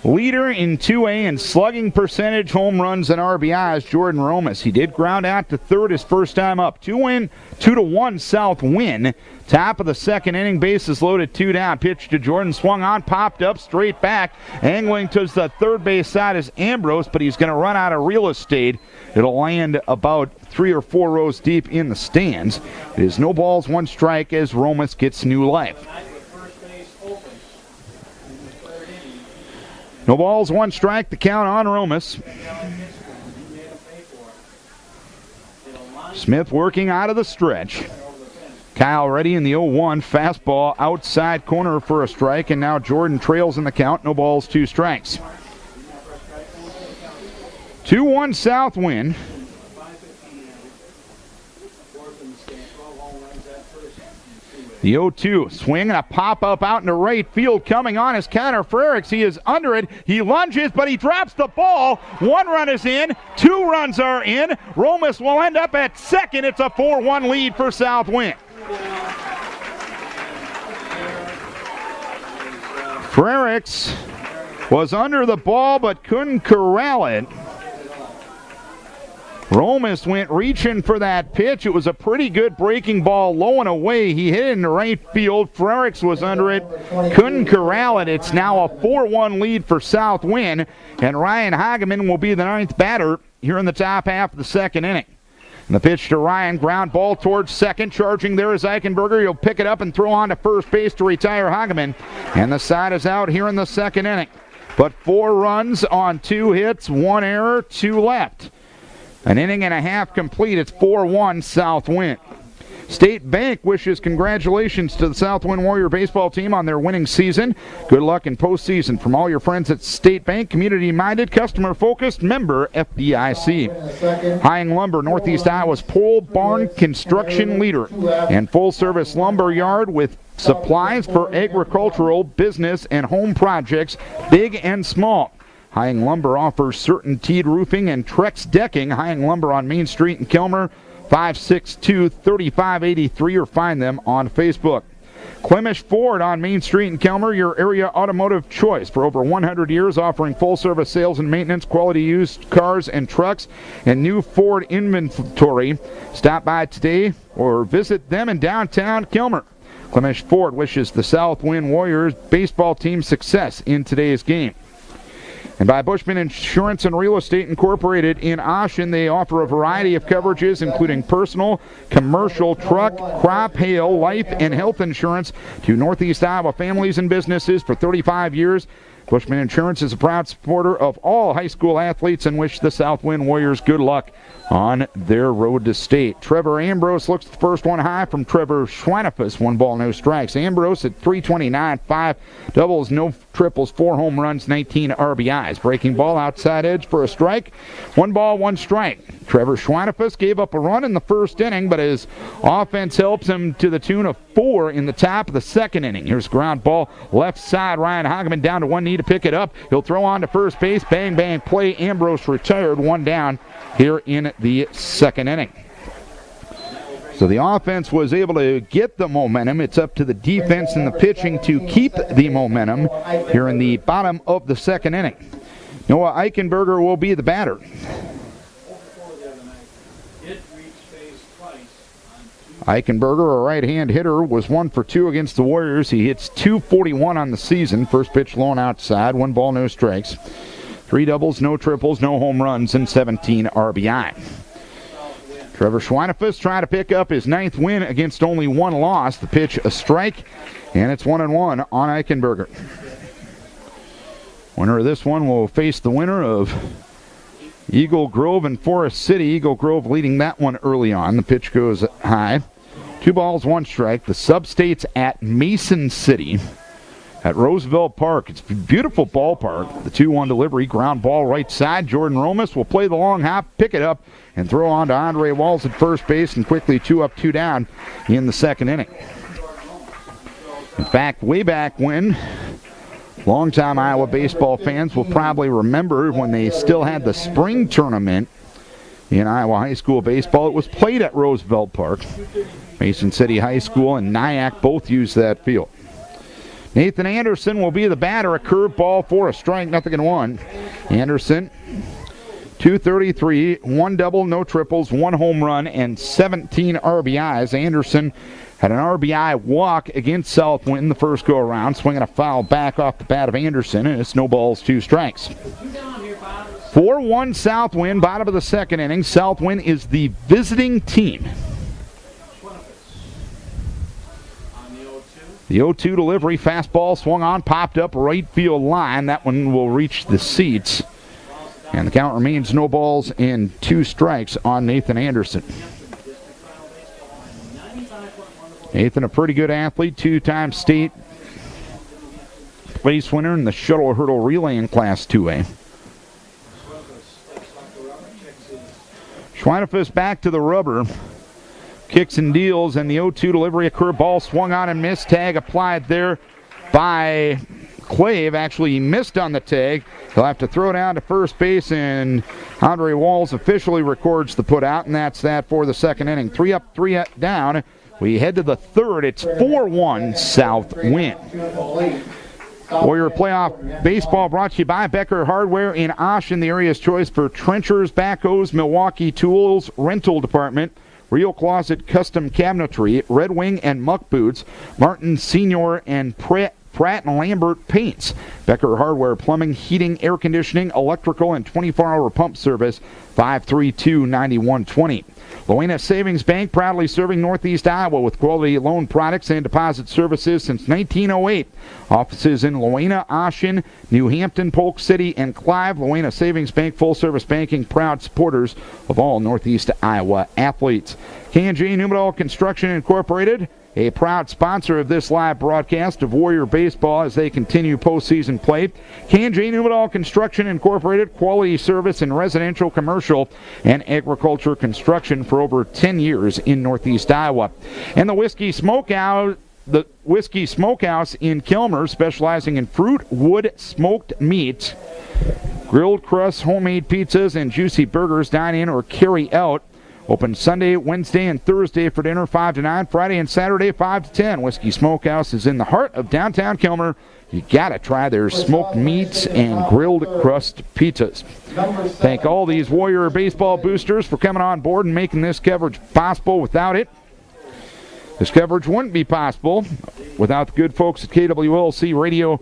leader in 2A in slugging percentage, home runs, and RBIs, Jordan Romas. He did ground out to third his first time up. 2-1 South Winn. Top of the 2nd inning, bases loaded, 2 down. Pitch to Jordan, swung on, popped up, straight back. Angling to the third base side is Ambrose, but he's going to run out of real estate. It'll land about 3 or 4 rows deep in the stands. It is no balls, 1 strike as Romas gets new life. No balls, 1 strike, the count on Romas. Smith working out of the stretch. Kyle ready in the 0-1. Fastball outside corner for a strike, and now Jordan trails in the count. No balls, 2 strikes. 2-1 South Winn. The 0-2 swing and a pop-up out into right field. Coming on is Connor Frericks. He is under it. He lunges, but he drops the ball. 1 run is in. 2 runs are in. Romas will end up at second. It's a 4-1 lead for South Winn. Frericks was under the ball but couldn't corral it. Romas went reaching for that pitch. It was a pretty good breaking ball, low and away. He hit it in the right field. Frericks was under it, couldn't corral it. It's now a 4-1 lead for South Winn, and Ryan Hageman will be the 9th batter here in the top half of the second inning. And the pitch to Ryan, ground ball towards second. Charging there is Eichenberger. He'll pick it up and throw on to first base to retire Hageman. And the side is out here in the second inning. But 4 runs on 2 hits, 1 error, 2 left. An inning and a half complete. It's 4-1 South Winn. State Bank wishes congratulations to the South Winn Warrior baseball team on their winning season. Good luck in postseason from all your friends at State Bank. Community-minded, customer-focused, member FDIC. Hying Lumber, Northeast Iowa's pole barn construction leader and full-service lumber yard with supplies for agricultural, business, and home projects, big and small. Hying Lumber offers CertainTeed Roofing and Trex Decking. Hying Lumber on Main Street in Kilmer, 562-3583, or find them on Facebook. Clemish Ford on Main Street in Kilmer, your area automotive choice. For over 100 years, offering full-service sales and maintenance, quality used cars and trucks, and new Ford inventory. Stop by today or visit them in downtown Kilmer. Clemish Ford wishes the South Winn Warriors baseball team success in today's game. And by Bushman Insurance and Real Estate Incorporated in Ashen, they offer a variety of coverages, including personal, commercial, truck, crop, hail, life, and health insurance to Northeast Iowa families and businesses for 35 years. Bushman Insurance is a proud supporter of all high school athletes and wish the South Winn Warriors good luck on their road to state. Trevor Ambrose looks the first one high from Trevor Schweinefus. 1 ball, no strikes. Ambrose at 329, 5 doubles, no triples, 4 home runs, 19 RBIs. Breaking ball outside edge for a strike. 1 ball, 1 strike. Trevor Schweinefus gave up a run in the first inning, but his offense helps him to the tune of 4 in the top of the second inning. Here's ground ball left side. Ryan Hageman down to one knee to pick it up. He'll throw on to first base. Bang, bang, play. Ambrose retired. 1 down here in the second inning. So the offense was able to get the momentum. It's up to the defense and the pitching to keep the momentum here in the bottom of the second inning. Noah Eichenberger will be the batter. Eichenberger, a right-hand hitter, was 1 for 2 against the Warriors. He hits .241 on the season. First pitch low outside. 1 ball, no strikes. 3 doubles, no triples, no home runs, and 17 RBI. Trevor Schweinefus trying to pick up his 9th win against only 1 loss. The pitch a strike, and it's 1-1 on Eichenberger. Winner of this one will face the winner of Eagle Grove and Forest City. Eagle Grove leading that one early on. The pitch goes high. 2 balls, 1 strike. The sub-state's at Mason City at Roosevelt Park. It's a beautiful ballpark. The 2-1 delivery, ground ball right side. Jordan Romas will play the long hop, pick it up, and throw on to Andre Walls at first base, and quickly 2 up, 2 down in the second inning. In fact, way back when, longtime Iowa baseball fans will probably remember when they still had the spring tournament in Iowa high school baseball. It was played at Roosevelt Park. Mason City High School and Nyack both used that field. Nathan Anderson will be the batter. A curveball for a strike, 0-1. Anderson, 233, 1 double, no triples, 1 home run, and 17 RBIs. Anderson had an RBI walk against South Winn the first go-around, swinging a foul back off the bat of Anderson, and it snowballs 2 strikes. 4-1 South Winn, bottom of the second inning. South Winn is the visiting team. The 0-2 delivery, fastball swung on, popped up right field line. That one will reach the seats. And the count remains no balls and 2 strikes on Nathan Anderson. Nathan, a pretty good athlete, 2-time state place winner in the shuttle hurdle relay in Class 2A. Schweinefus back to the rubber. kicks and deals, and the 0-2 delivery. A curveball swung on and missed. Tag applied there by Clave. Actually, he missed on the tag. He'll have to throw down to first base, and Andre Walls officially records the put out, and that's that for the second inning. 3 up, 3 down. We head to the third. It's 4-1 South Winn. Warrior Playoff Baseball brought to you by Becker Hardware in Ashen, the area's choice for trenchers, backhoes, Milwaukee Tools, rental department, Real Closet Custom Cabinetry, Red Wing and Muck Boots, Martin Senior and Pratt and Lambert Paints. Becker Hardware, plumbing, heating, air conditioning, electrical, and 24-hour pump service, 532-9120. Loena Savings Bank, proudly serving Northeast Iowa with quality loan products and deposit services since 1908. Offices in Loena, Ashen, New Hampton, Polk City, and Clive. Loena Savings Bank, full-service banking, proud supporters of all Northeast Iowa athletes. K&J Numedal Construction Incorporated, a proud sponsor of this live broadcast of Warrior Baseball as they continue postseason play. K&J Numedal Construction Incorporated, quality service in residential, commercial, and agriculture construction for over 10 years in Northeast Iowa. And the Whiskey Smokehouse in Kilmer, specializing in fruit, wood, smoked meats, grilled crusts, homemade pizzas, and juicy burgers. Dine in or carry out. Open Sunday, Wednesday, and Thursday for dinner, 5 to 9. Friday and Saturday, 5 to 10. Whiskey Smokehouse is in the heart of downtown Kilmer. You got to try their smoked meats and grilled crust pizzas. Thank all these Warrior Baseball boosters for coming on board and making this coverage possible. Without it, this coverage wouldn't be possible. Without the good folks at KWLC Radio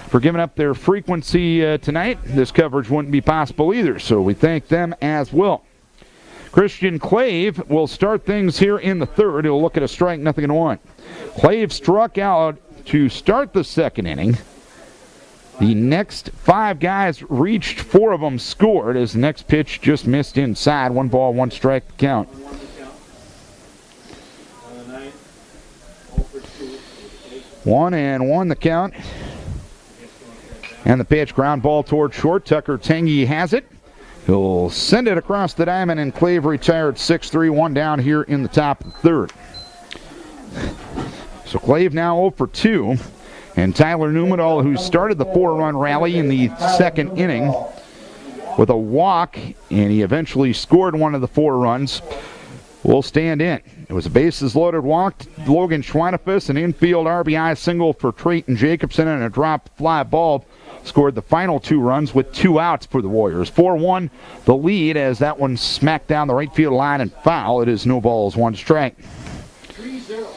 for giving up their frequency tonight, this coverage wouldn't be possible either. So we thank them as well. Christian Clave will start things here in the third. He'll look at a strike, 0-1. Clave struck out to start the second inning. The next 5 guys reached, 4 of them scored as the next pitch just missed inside. 1 ball, 1 strike count. One and 1 the count. And the pitch, ground ball toward short. Tucker Tangy has it. He'll send it across the diamond, and Clave retired 6-3, 1 down here in the top of the third. So Clave now 0 for 2. And Tyler Numedal, who started the 4-run rally in the second inning with a walk, and he eventually scored one of the 4 runs, will stand in. It was a bases-loaded walk to Logan Schweinefus, an infield RBI single for Trayton Jacobson, and a drop fly ball. Scored the final 2 runs with 2 outs for the Warriors. 4-1 the lead as that one smacked down the right field line and foul. It is no balls, 1 strike. 3-0.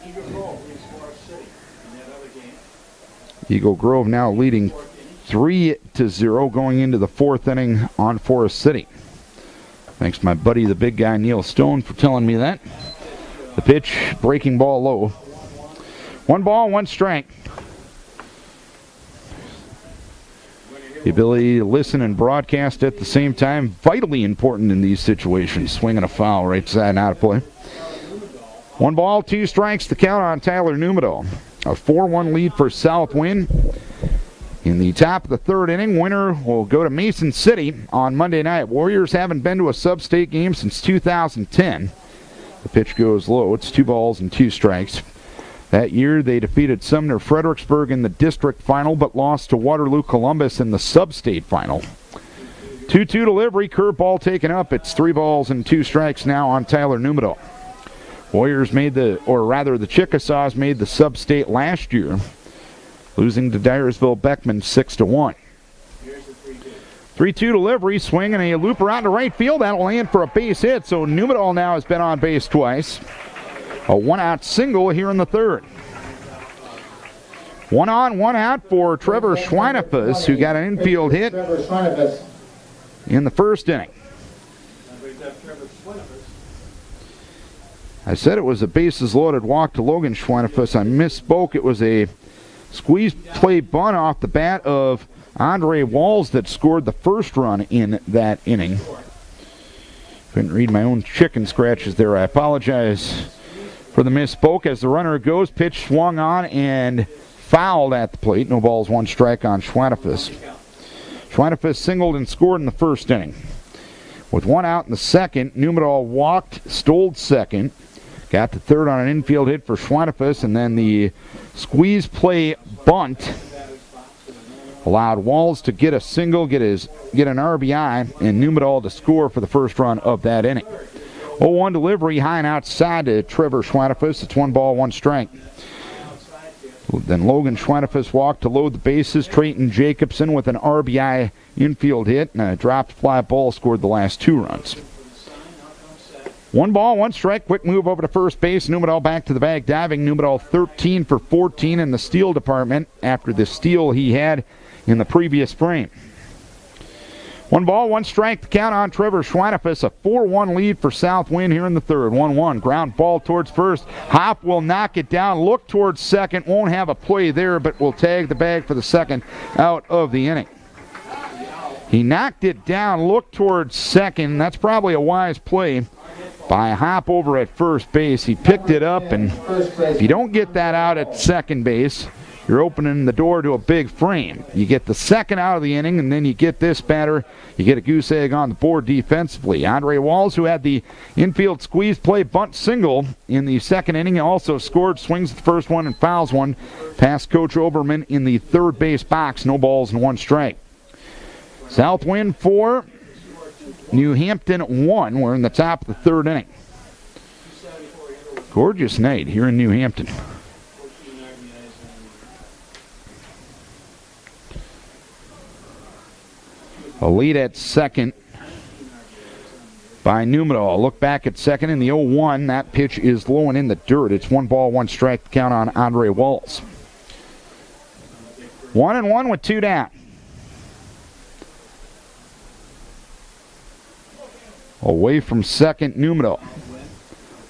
Eagle Grove leads Forest City in that other game. Eagle Grove now leading 3-0 going into the 4th inning on Forest City. Thanks to my buddy, the big guy, Neil Stone, for telling me that. The pitch, breaking ball low. 1 ball, 1 strike. The ability to listen and broadcast at the same time, vitally important in these situations. Swinging a foul right side out of play. 1 ball, 2 strikes, the count on Tyler Numedal. A 4-1 lead for South Winn. In the top of the third inning, winner will go to Mason City on Monday night. Warriors haven't been to a sub-state game since 2010. The pitch goes low. It's 2 balls and 2 strikes. That year, they defeated Sumner Fredericksburg in the district final, but lost to Waterloo Columbus in the sub-state final. 2-2 delivery, curveball taken up. It's 3 balls and 2 strikes now on Tyler Numedal. Warriors the Chickasaws made the sub-state last year, losing to Dyersville Beckman 6-1. 3-2 delivery, swing and a looper out to right field. That'll land for a base hit, so Numedal now has been on base twice. A 1-out single here in the third. 1 on, 1 out for Trevor Schweinefus, who got an infield hit in the first inning. I said it was a bases-loaded walk to Logan Schweinefus. I misspoke. It was a squeeze play bunt off the bat of Andre Walls that scored the first run in that inning. Couldn't read my own chicken scratches there. I apologize for the misspoke. As the runner goes, pitch swung on and fouled at the plate. No balls, 1 strike on Schweinefus. Schweinefus singled and scored in the first inning. With one out in the second, Numedal walked, stole second. Got the third on an infield hit for Schweinefus, and then the squeeze play bunt allowed Walls to get a single, get an RBI, and Numedal to score for the first run of that inning. 0-1 delivery, high and outside to Trevor Schweinefus. It's 1 ball, 1 strike. Then Logan Schweinefus walked to load the bases. Trayton Jacobson with an RBI infield hit, and a dropped fly ball scored the last 2 runs. 1 ball, 1 strike. Quick move over to first base. Numedal back to the bag diving. Numedal 13 for 14 in the steal department after the steal he had in the previous frame. 1 ball, 1 strike. The count on Trevor Schweinefus. A 4-1 lead for South Winn here in the third. 1-1. Ground ball towards first. Hop will knock it down. Look towards second. Won't have a play there, but will tag the bag for the second out of the inning. He knocked it down. Looked towards second. That's probably a wise play by Hop over at first base. He picked it up, and if you don't get that out at second base, you're opening the door to a big frame. You get the second out of the inning, and then you get this batter. You get a goose egg on the board defensively. Andre Walls, who had the infield squeeze play bunt single in the second inning, also scored, swings the first one and fouls one past Coach Oberman in the third base box. No balls and 1 strike. South Winn 4, New Hampton 1. We're in the top of the third inning. Gorgeous night here in New Hampton. A lead at second by Numedal. Look back at second in the 0-1. That pitch is low and in the dirt. It's 1 ball, 1 strike. Count on Andre Walls. 1-1 with 2 down. Away from second, Numedal.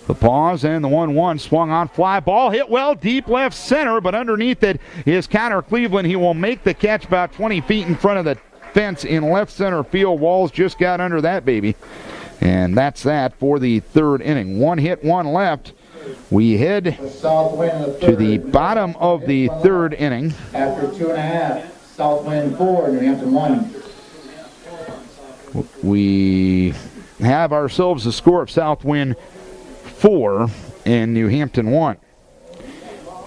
The pause and the 1-1 swung on, fly ball hit well deep left center, but underneath it is Connor Cleveland. He will make the catch about 20 feet in front of the fence in left center field. Walls just got under that baby. And that's that for the third inning. 1 hit, 1 left. We head to the bottom of the third inning. After 2.5, South Winn 4, New Hampton 1. We have ourselves a score of South Winn 4 and New Hampton 1.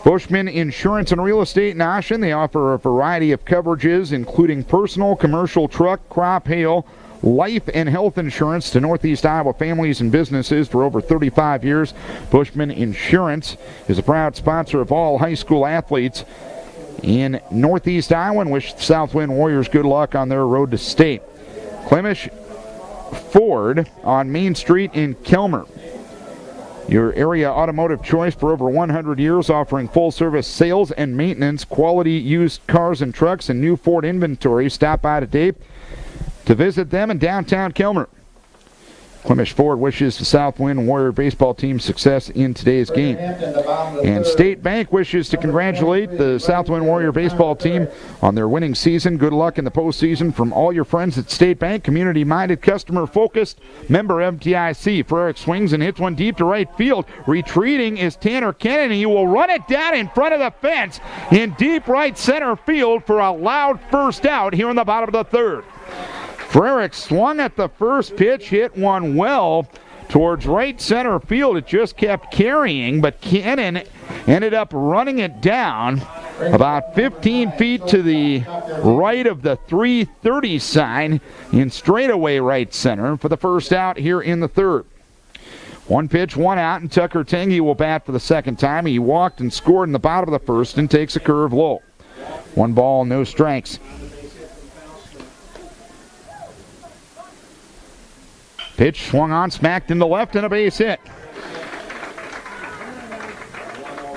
Bushman Insurance and Real Estate in Ashen. They offer a variety of coverages, including personal, commercial, truck, crop, hail, life, and health insurance to Northeast Iowa families and businesses for over 35 years. Bushman Insurance is a proud sponsor of all high school athletes in Northeast Iowa and wish the South Winn Warriors good luck on their road to state. Clemish Ford on Main Street in Kelmer. Your area automotive choice for over 100 years, offering full-service sales and maintenance, quality used cars and trucks, and new Ford inventory. Stop by today to visit them in downtown Kelmer. Clemish Ford wishes the South Winn Warrior baseball team success in today's game. And State Bank wishes to congratulate the South Winn Warrior baseball team on their winning season. Good luck in the postseason from all your friends at State Bank. Community-minded, customer-focused, member FDIC. Frerick swings and hits one deep to right field. Retreating is Tanner Kennedy. He will run it down in front of the fence in deep right center field for a loud first out here in the bottom of the third. Frerick swung at the first pitch, hit one well towards right center field. It just kept carrying, but Cannon ended up running it down about 15 feet to the right of the 330 sign in straightaway right center for the first out here in the third. 1 pitch, 1 out, and Tucker Tangy will bat for the second time. He walked and scored in the bottom of the first and takes a curve low. 1 ball, no strikes. Pitch swung on, smacked into left, and a base hit.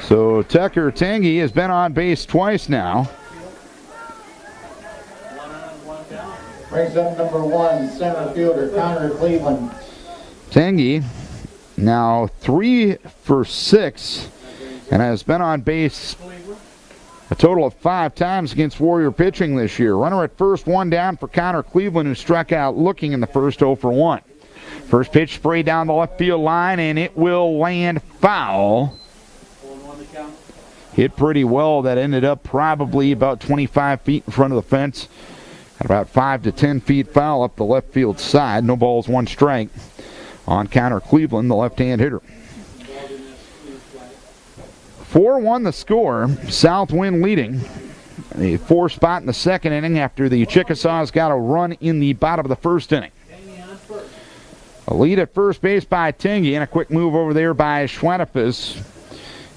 So Tucker Tangy has been on base twice now. Brings up number 1, center fielder Connor Cleveland. Tangy now 3 for 6 and has been on base a total of 5 times against Warrior pitching this year. Runner at first, 1 down for Connor Cleveland, who struck out looking in the first, 0 for 1. First pitch sprayed down the left field line, and it will land foul. Hit pretty well. That ended up probably about 25 feet in front of the fence. At about 5 to 10 feet foul up the left field side. No balls, 1 strike on Connor Cleveland, the left-hand hitter. 4-1 the score. South Winn leading. A 4 spot in the second inning after the Chickasaws got a run in the bottom of the first inning. A lead at first base by Tengi, and a quick move over there by Schwanefus.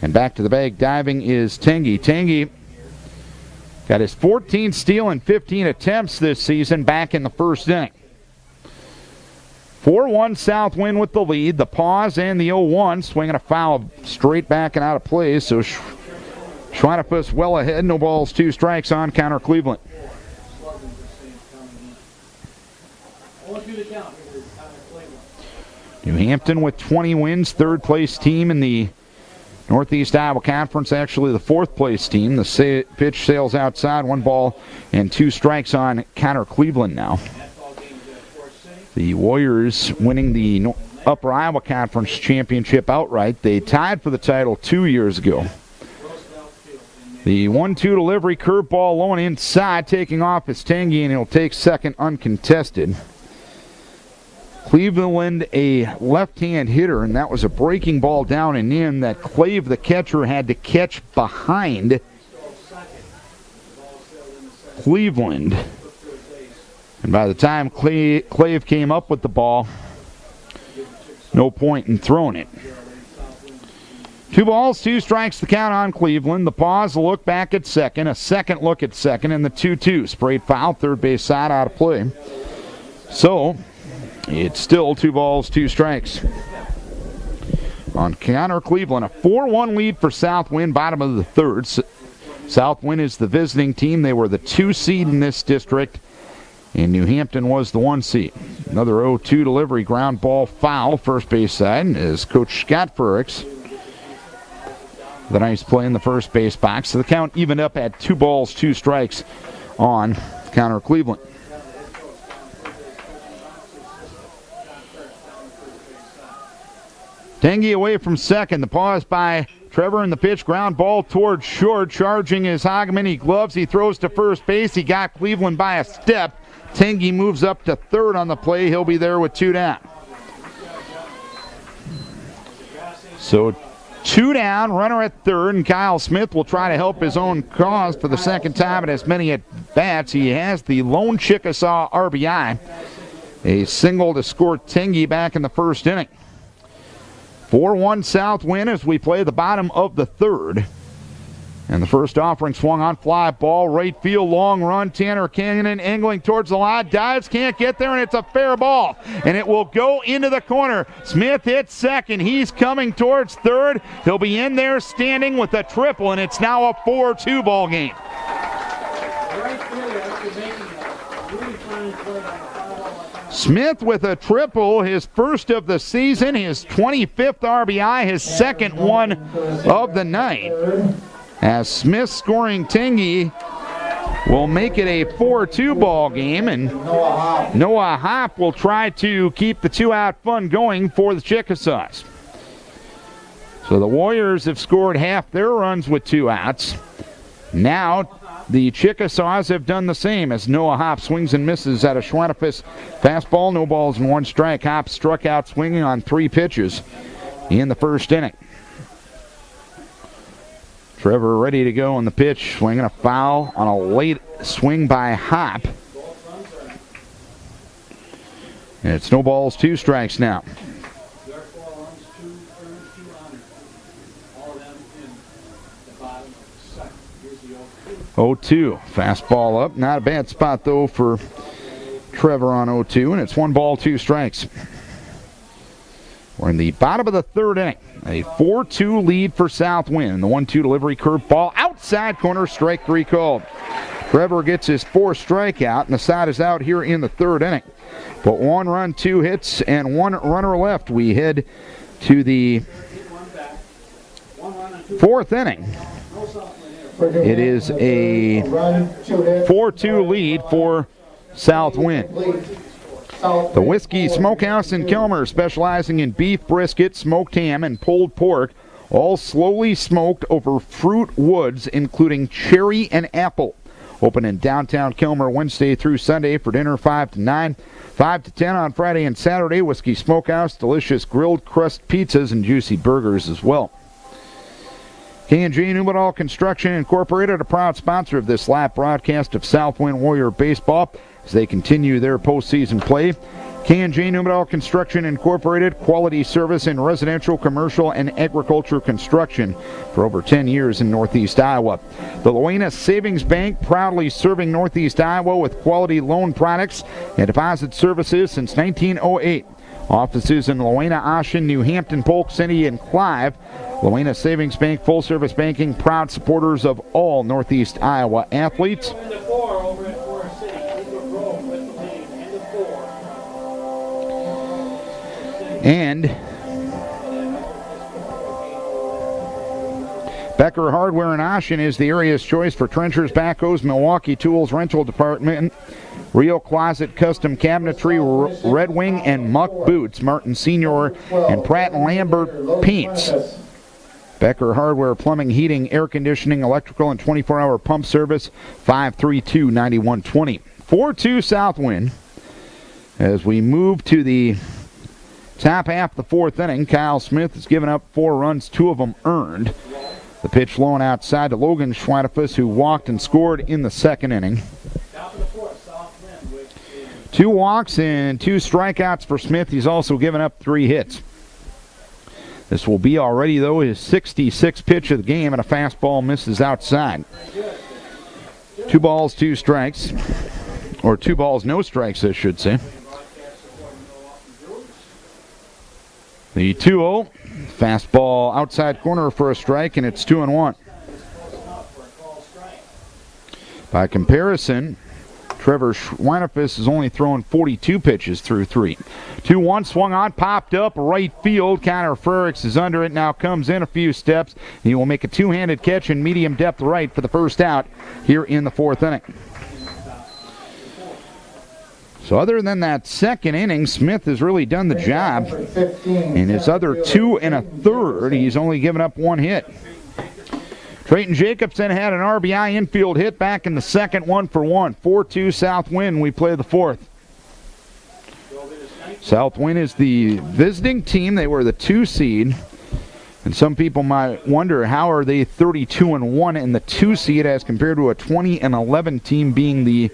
And back to the bag diving is Tengi. Tengi got his 14th steal and 15 attempts this season back in the first inning. 4-1 South Winn with the lead. The pause and the 0-1, swinging a foul straight back and out of play. So Schwanefus well ahead. No balls, 2 strikes on Connor Cleveland. New Hampton with 20 wins, 3rd place team in the Northeast Iowa Conference, actually the 4th place team. The pitch sails outside, 1 ball and 2 strikes on Connor Cleveland now. The Warriors winning the Upper Iowa Conference championship outright. They tied for the title 2 years ago. The 1-2 delivery, curveball low and inside, taking off is Tengi, and he'll take second uncontested. Cleveland, a left-hand hitter, and that was a breaking ball down and in that Clave, the catcher, had to catch behind Cleveland. And by the time Clave came up with the ball, no point in throwing it. 2 balls, 2 strikes the count on Cleveland. The pause, a look back at second, a second look at second, and the 2-2. Sprayed foul, third base side out of play. So it's still 2 balls, 2 strikes on Connor Cleveland. A 4-1 lead for South Winn, bottom of the third. South Winn is the visiting team. They were the 2 seed in this district, and New Hampton was the 1 seed. Another 0-2 delivery, ground ball foul, first base side, is Coach Scott Furricks. The nice play in the first base box. So the count evened up at 2 balls, 2 strikes on Connor Cleveland. Tengi away from second. The pause by Trevor, and the pitch, ground ball towards short. Charging is Hageman. He gloves. He throws to first base. He got Cleveland by a step. Tengi moves up to third on the play. He'll be there with 2 down. So 2 down, runner at third, and Kyle Smith will try to help his own cause for the second time in as many at-bats. He has the lone Chickasaw RBI. A single to score Tengi back in the first inning. 4-1 South Winn as we play the bottom of the third. And the first offering swung on, fly ball, right field, long run. Tanner Canyon angling towards the line, dives, can't get there, and it's a fair ball. And it will go into the corner. Smith hits second. He's coming towards third. He'll be in there standing with a triple, and it's now a 4-2 ball game. Smith with a triple, his first of the season, his 25th RBI, his second one of the night. As Smith scoring Tengi will make it a 4-2 ball game, and Noah Hopp will try to keep the 2-out fun going for the Chickasaws. So the Warriors have scored half their runs with 2 outs. Now the Chickasaws have done the same as Noah Hopp swings and misses at a Schwanefus fastball. No balls and 1 strike. Hopp struck out swinging on 3 pitches in the first inning. Trevor ready to go on the pitch, swinging a foul on a late swing by Hopp. And it's no balls, 2 strikes now. 0-2, fastball up. Not a bad spot though for Trevor on 0-2, and it's 1 ball, 2 strikes. We're in the bottom of the third inning. A 4-2 lead for South Winn. The 1-2 delivery, curveball outside corner, strike 3 called. Trevor gets his 4th strikeout, and the side is out here in the third inning. But 1 run, 2 hits, and 1 runner left. We head to the 4th inning. It is a 4-2 lead for South Winn. The Whiskey Smokehouse in Kilmer, specializing in beef, brisket, smoked ham, and pulled pork, all slowly smoked over fruit woods, including cherry and apple. Open in downtown Kilmer Wednesday through Sunday for dinner 5 to 9. 5 to 10 on Friday and Saturday. Whiskey Smokehouse, delicious grilled crust pizzas and juicy burgers as well. K&J Numedal Construction Incorporated, a proud sponsor of this live broadcast of South Winn Warrior Baseball as they continue their postseason play. K&J Numedal Construction Incorporated, quality service in residential, commercial, and agriculture construction for over 10 years in Northeast Iowa. The Loena Savings Bank, proudly serving Northeast Iowa with quality loan products and deposit services since 1908. Offices in Loena, Ashen, New Hampton, Polk City, and Clive. Loena Savings Bank, full-service banking, proud supporters of all Northeast Iowa athletes. And Becker Hardware in Ashen is the area's choice for trenchers, backhoes, Milwaukee Tools Rental Department, Real Closet Custom Cabinetry, Red Wing, and Muck Boots, Martin Senior, and Pratt & Lambert Paints. Becker Hardware, Plumbing, Heating, Air Conditioning, Electrical, and 24-hour pump service, 532-9120. 4-2 South Winn. As we move to the top half of the fourth inning, Kyle Smith has given up 4 runs, 2 of them earned. The pitch flowing outside to Logan Schweinefus, who walked and scored in the second inning. 2 walks and 2 strikeouts for Smith. He's also given up 3 hits. This will be already, though, his 66th pitch of the game, and a fastball misses outside. 2 balls, 2 strikes. Or 2 balls, no strikes, I should say. The 2-0, fastball outside corner for a strike, and it's 2-1. By comparison, Trevor Schweinefus has only thrown 42 pitches through 3. 2-1 swung on, popped up, right field. Connor Frericks is under it, now comes in a few steps. He will make a 2-handed catch in medium depth right for the first out here in the fourth inning. So other than that second inning, Smith has really done the job. In his other 2 1/3, he's only given up 1 hit. Trayton Jacobson had an RBI infield hit back in the second, 1 for 1. 4-2 South Winn. We play the fourth. South Winn is the visiting team. They were the 2 seed. And some people might wonder, how are they 32-1 in the 2 seed as compared to a 20-11 team being the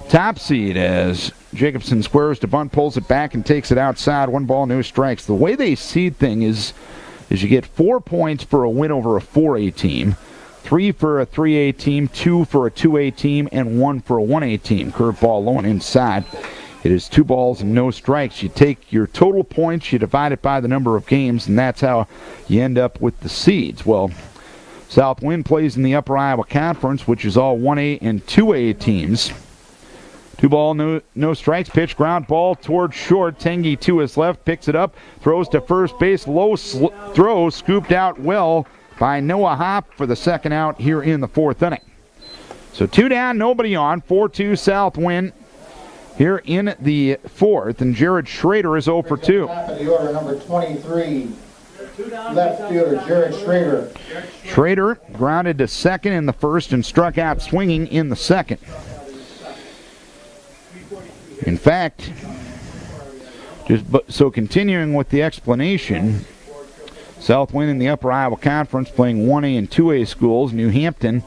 top seed, as Jacobson squares to bunt, pulls it back, and takes it outside. 1 ball, no strikes. The way they seed thing is you get 4 points for a win over a 4A team, 3 for a 3A team, 2 for a 2A team, and 1 for a 1A team. Curveball low and inside. It is 2 balls and no strikes. You take your total points, you divide it by the number of games, and that's how you end up with the seeds. Well, South Winn plays in the Upper Iowa Conference, which is all 1A and 2A teams. 2 ball, no strikes. Pitch, ground ball towards short. Tengi to his left, picks it up, throws to first base. Low throw, scooped out well by Noah Hopp for the second out here in the fourth inning. So 2 down, nobody on. 4-2 South Winn here in the fourth, and Jared Schrader is 0 for 2. Top of the order, number 23, left fielder Jared Schrader. Schrader grounded to second in the first and struck out swinging in the second. In fact, so continuing with the explanation, South Winn in the Upper Iowa Conference playing 1A and 2A schools. New Hampton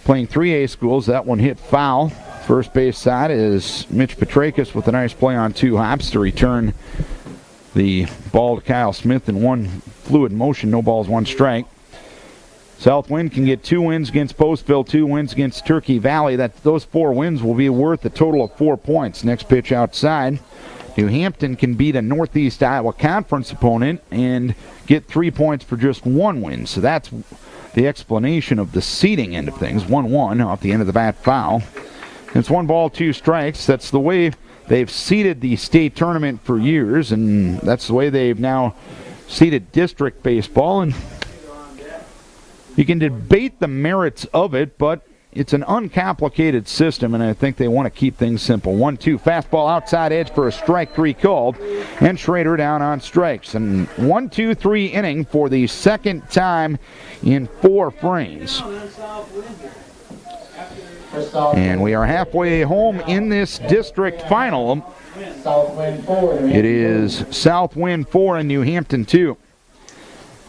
playing 3A schools. That one hit foul. First base side is Mitch Petrakis with a nice play on 2 hops to return the ball to Kyle Smith in 1 fluid motion. No balls, 1 strike. South Winn can get 2 wins against Postville, 2 wins against Turkey Valley. Those 4 wins will be worth a total of 4 points. Next pitch outside. New Hampton can beat a Northeast Iowa Conference opponent and get 3 points for just 1 win. So that's the explanation of the seeding end of things. 1-1 off the end of the bat foul. It's 1 ball, 2 strikes. That's the way they've seeded the state tournament for years, and that's the way they've now seeded district baseball. And you can debate the merits of it, but it's an uncomplicated system, and I think they want to keep things simple. 1-2, fastball outside edge for a strike 3 called, and Schrader down on strikes. And 1-2-3 inning for the second time in 4 frames. for South And we are halfway home in this district final. South Winn 4. It is South Winn 4 and New Hampton 2.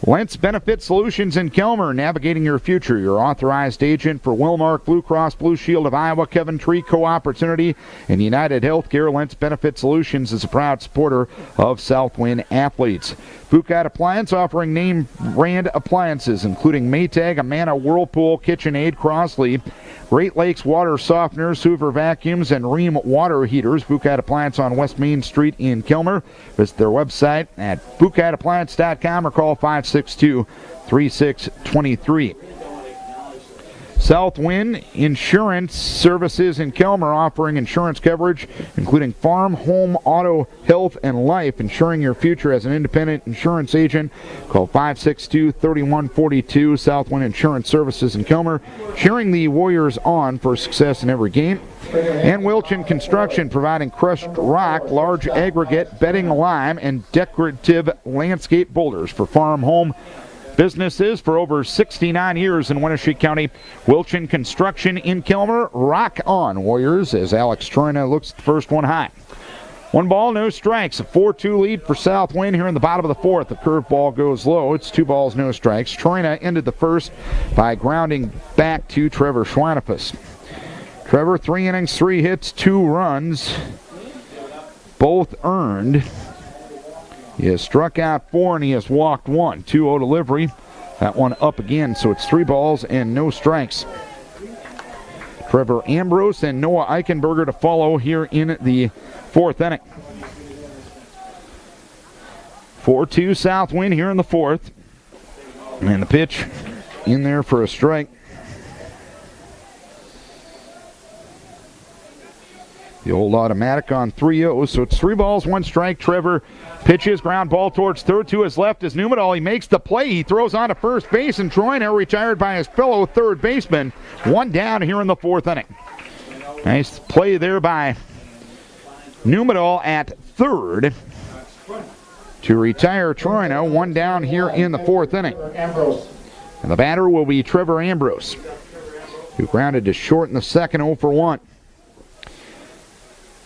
Lentz Benefit Solutions in Kelmer, navigating your future. Your authorized agent for Wilmark, Blue Cross Blue Shield of Iowa, Coventry Co-Opportunity, and United Healthcare. Lentz Benefit Solutions is a proud supporter of South Winn athletes. Bucat Appliance offering name brand appliances, including Maytag, Amana, Whirlpool, KitchenAid, Crossley, Great Lakes Water Softeners, Hoover Vacuums, and Ream Water Heaters. Bucat Appliance on West Main Street in Kelmer. Visit their website at bucatappliance.com or call 562-3623. South Winn Insurance Services in Kelmer, offering insurance coverage including farm, home, auto, health, and life. Insuring your future as an independent insurance agent. Call 562-3142. South Winn Insurance Services in Kelmer, cheering the Warriors on for success in every game. And Wilchin Construction, providing crushed rock, large aggregate, bedding, lime, and decorative landscape boulders for farm, home, businesses for over 69 years in Wenatchee County. Wilchin Construction in Kelmer. Rock on, Warriors, as Alex Troina looks at the first one high. 1 ball, no strikes. A 4-2 lead for South Winn here in the bottom of the fourth. The curveball goes low. It's 2 balls, no strikes. Troina ended the first by grounding back to Trevor Schweinefus. Trevor, 3 innings, 3 hits, 2 runs, both earned. He has struck out 4 and he has walked 1. 2-0 delivery. That one up again, so it's 3 balls and no strikes. Trevor Ambrose and Noah Eichenberger to follow here in the 4th inning. 4-2 South Winn here in the 4th. And the pitch in there for a strike. The old automatic on 3-0, so it's 3 balls, 1 strike. Trevor pitches, ground ball towards third to his left is Numedal. He makes the play. He throws on to first base, and Troina retired by his fellow third baseman. 1 down here in the 4th inning. Nice play there by Numedal at third to retire Troina. 1 down here in the 4th inning. And the batter will be Trevor Ambrose, who grounded to short in the second, 0 for 1.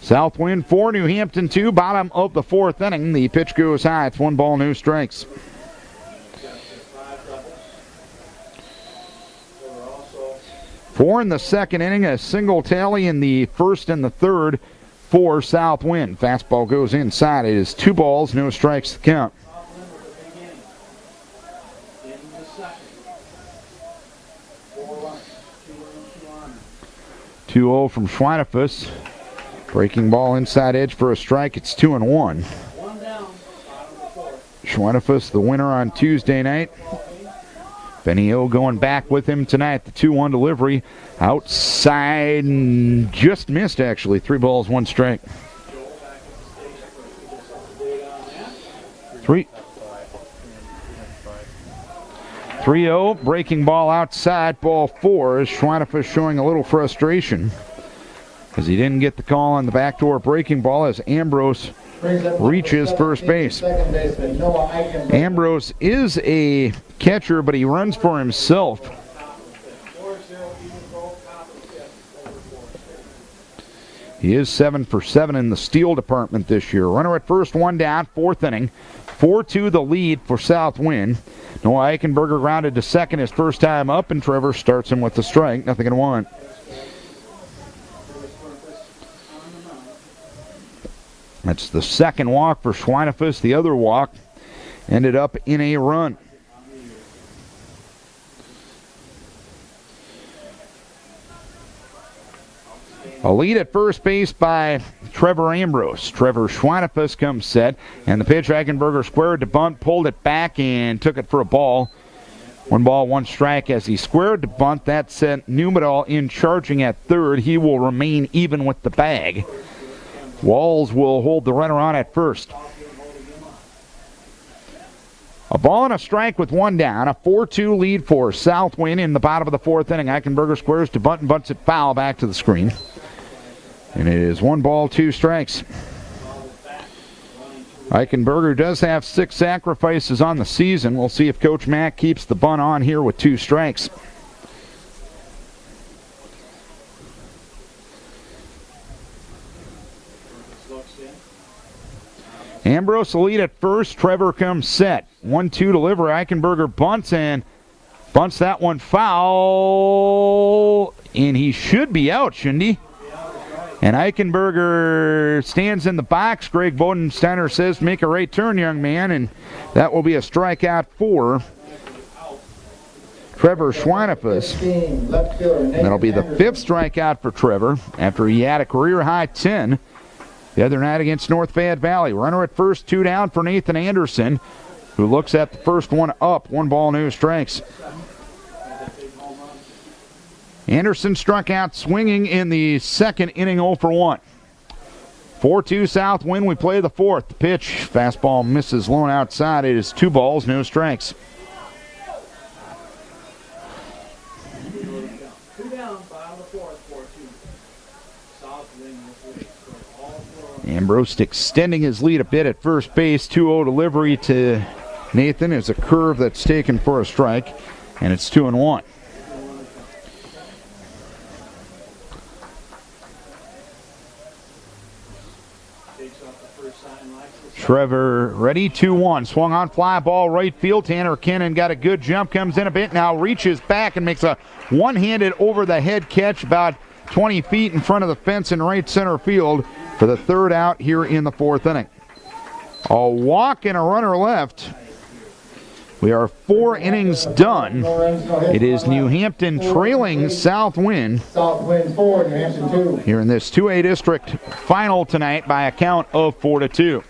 South Winn 4, New Hampton 2, bottom of the 4th inning. The pitch goes high. It's 1 ball, no strikes. Four in the 2nd inning, a single tally in the 1st and the 3rd for South Winn. Fastball goes inside. It is 2 balls, no strikes to count. 2-0 from Schweinefus. Breaking ball inside edge for a strike. It's 2-1. Schweinefus, the winner on Tuesday night. Benny Hill going back with him tonight. The 2-1 delivery outside and just missed, actually. 3 balls, 1 strike. 3-0, breaking ball outside, ball 4, as Schweinefus showing a little frustration as he didn't get the call on the backdoor breaking ball as Ambrose reaches first base. Ambrose is a catcher, but he runs for himself. He is 7 for 7 in the steal department this year. Runner at first, 1 down, 4th inning. 4-2 the lead for South Winn. Noah Eichenberger grounded to second his first time up, and Trevor starts him with the strike. 0-1. That's the 2nd walk for Schweinefus. The other walk ended up in a run. A lead at first base by Trevor Ambrose. Trevor Schweinefus comes set, and the pitch, Eichenberger squared to bunt, pulled it back, and took it for a ball. 1 ball, 1 strike as he squared to bunt. That sent Numedal in charging at third. He will remain even with the bag. Walls will hold the runner on at first. A ball and a strike with 1 down. A 4-2 lead for South Winn in the bottom of the 4th inning. Eichenberger squares to bunt and bunts it foul back to the screen. And it is 1 ball, 2 strikes. Eichenberger does have 6 sacrifices on the season. We'll see if Coach Mack keeps the bunt on here with 2 strikes. Ambrose the lead at first. Trevor comes set. 1-2 deliver. Eichenberger bunts and bunts that one foul. And he should be out, shouldn't he? And Eichenberger stands in the box. Greg Bodensteiner says, make a right turn, young man. And that will be a strikeout for Trevor Schweinefus. That'll be the 5th strikeout for Trevor after he had a career-high 10 the other night against North Fayette Valley. Runner at first, 2 down for Nathan Anderson, who looks at the first one up. 1 ball, no strikes. Anderson struck out swinging in the 2nd inning, 0 for 1. 4-2 South Winn. We play the 4th. The pitch, fastball misses low outside. It is 2 balls, no strikes. Ambrose extending his lead a bit at first base. 2-0 delivery to Nathan. It's a curve that's taken for a strike, and it's 2-1. Trevor ready, 2-1. Swung on fly ball right field. Tanner Kennan got a good jump, comes in a bit, now reaches back and makes a one-handed over-the-head catch about 20 feet in front of the fence in right center field for the 3rd out here in the 4th inning. A walk and a runner left. We are 4 innings done. It is New Hampton trailing South Winn. South Winn 4, New Hampton 2. Here in this 2A district final tonight by a count of 4-2.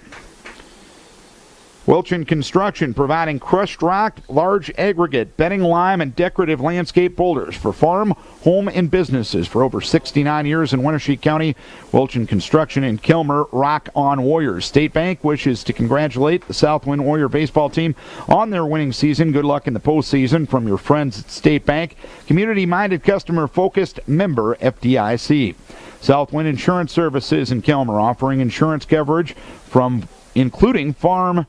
Wilchin Construction providing crushed rock, large aggregate, bedding lime, and decorative landscape boulders for farm, home, and businesses for over 69 years in Wenatchee County. Wilchin Construction and Kilmer rock on Warriors. State Bank wishes to congratulate the South Winn Warrior baseball team on their winning season. Good luck in the postseason from your friends at State Bank. Community-minded, customer-focused member FDIC. South Winn Insurance Services in Kilmer offering insurance coverage from including farm,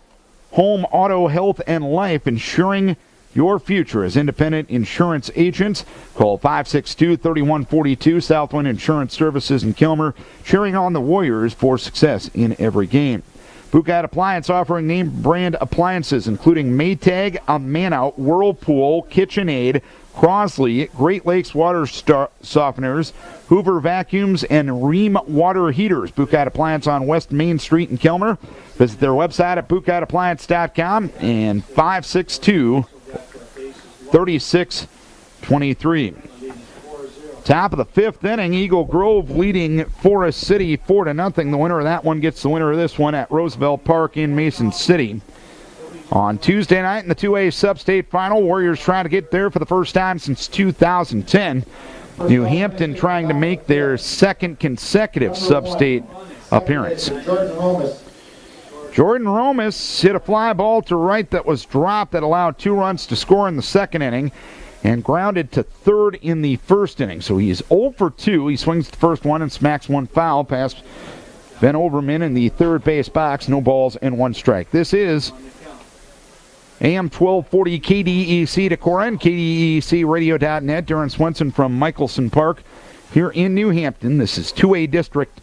home, auto, health, and life, ensuring your future as independent insurance agents. Call 562-3142. South Winn Insurance Services in Kilmer, cheering on the Warriors for success in every game. Bouquet Appliance offering name brand appliances including Maytag, Amana, Whirlpool, KitchenAid, Crosley, Great Lakes water softeners, Hoover vacuums, and Ream water heaters. Bouquet Appliance on West Main Street in Kilmer. Visit their website at bouquetappliance.com and 562-3623. Top of the 5th inning, Eagle Grove leading Forest City 4-0. The winner of that one gets the winner of this one at Roosevelt Park in Mason City. On Tuesday night in the 2A Sub-State Final, Warriors trying to get there for the first time since 2010. New Hampton trying to make their 2nd consecutive Sub-State appearance. Jordan Romas hit a fly ball to right that was dropped that allowed 2 runs to score in the 2nd inning and grounded to 3rd in the 1st inning. So he is 0 for 2. He swings the first one and smacks one foul past Ben Overman in the 3rd base box. No balls and 1 strike. This is AM 1240 KDEC to Corin, KDECradio.net. Darren Swenson from Michelson Park here in New Hampton. This is 2A District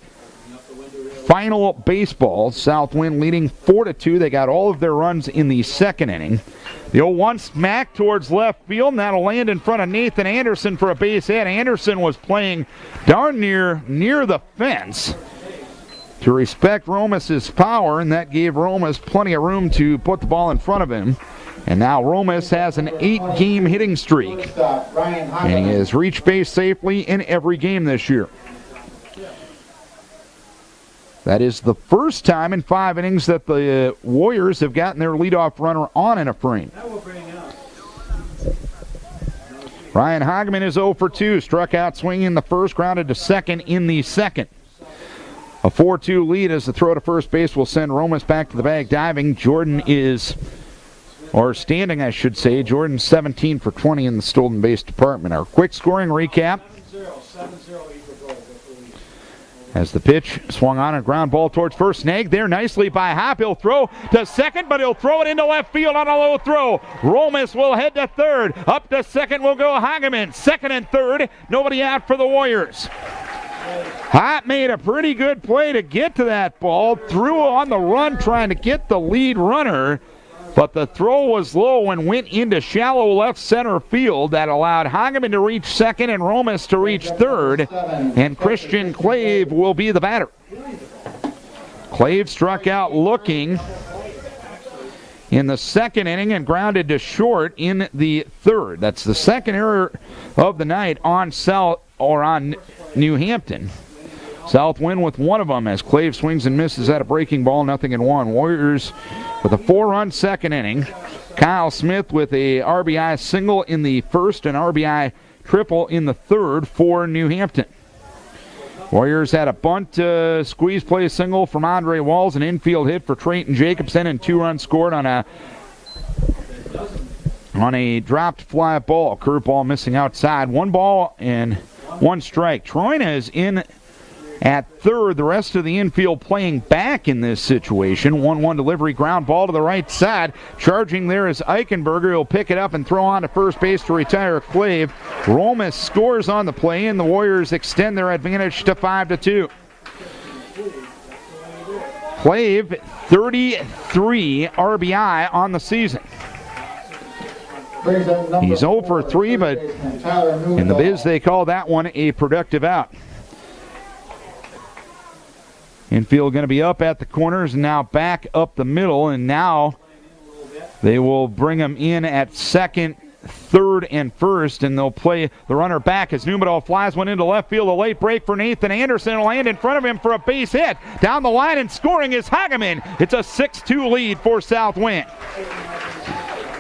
Final baseball. South Winn leading 4-2. They got all of their runs in the 2nd inning. The 0-1 smack towards left field, and that'll land in front of Nathan Anderson for a base hit. Anderson was playing darn near the fence to respect Romas' power, and that gave Romas plenty of room to put the ball in front of him. And now Romas has an 8-game hitting streak, and he has reached base safely in every game this year. That is the first time in 5 innings that the Warriors have gotten their leadoff runner on in a frame. Ryan Hageman is 0 for 2. Struck out swinging in the first, grounded to 2nd in the 2nd. A 4-2 lead as the throw to first base will send Romas back to the bag diving. Standing, I should say. Jordan 17 for 20 in the stolen base department. Our quick scoring recap. 7-0 As the pitch swung on a ground ball towards first. Snagged there nicely by Hop. He'll throw to second, but he'll throw it into left field on a low throw. Romas will head to third. Up to second will go Hageman. Second and third. Nobody out for the Warriors. Hot made a pretty good play to get to that ball. Threw on the run trying to get the lead runner. But the throw was low and went into shallow left center field. That allowed Hageman to reach second and Romas to reach third. And Christian Clave will be the batter. Clave struck out looking in the second inning and grounded to short in the third. That's the second error of the night on New Hampton. South Winn with one of them as Clave swings and misses at a breaking ball, 0-1. Warriors with a 4-run second inning. Kyle Smith with a RBI single in the first and RBI triple in the third for New Hampton. Warriors had a bunt squeeze play single from Andre Walls, an infield hit for Trayton Jacobson, and 2 runs scored on a dropped fly ball. Curveball missing outside. 1 ball and 1 strike. Troina is in at third. The rest of the infield playing back in this situation. 1-1 delivery, ground ball to the right side. Charging there is Eichenberger. He'll pick it up and throw on to first base to retire Clave. Romas scores on the play, and the Warriors extend their advantage to 5-2. Clave, 33 RBI on the season. He's 0 for 3, but in the biz they call that one a productive out. Infield going to be up at the corners and now back up the middle, and now they will bring him in at second, third, and first, and they'll play the runner back as Numedal flies one into left field. A late break for Nathan Anderson will land in front of him for a base hit. Down the line and scoring is Hageman. It's a 6-2 lead for South Winn.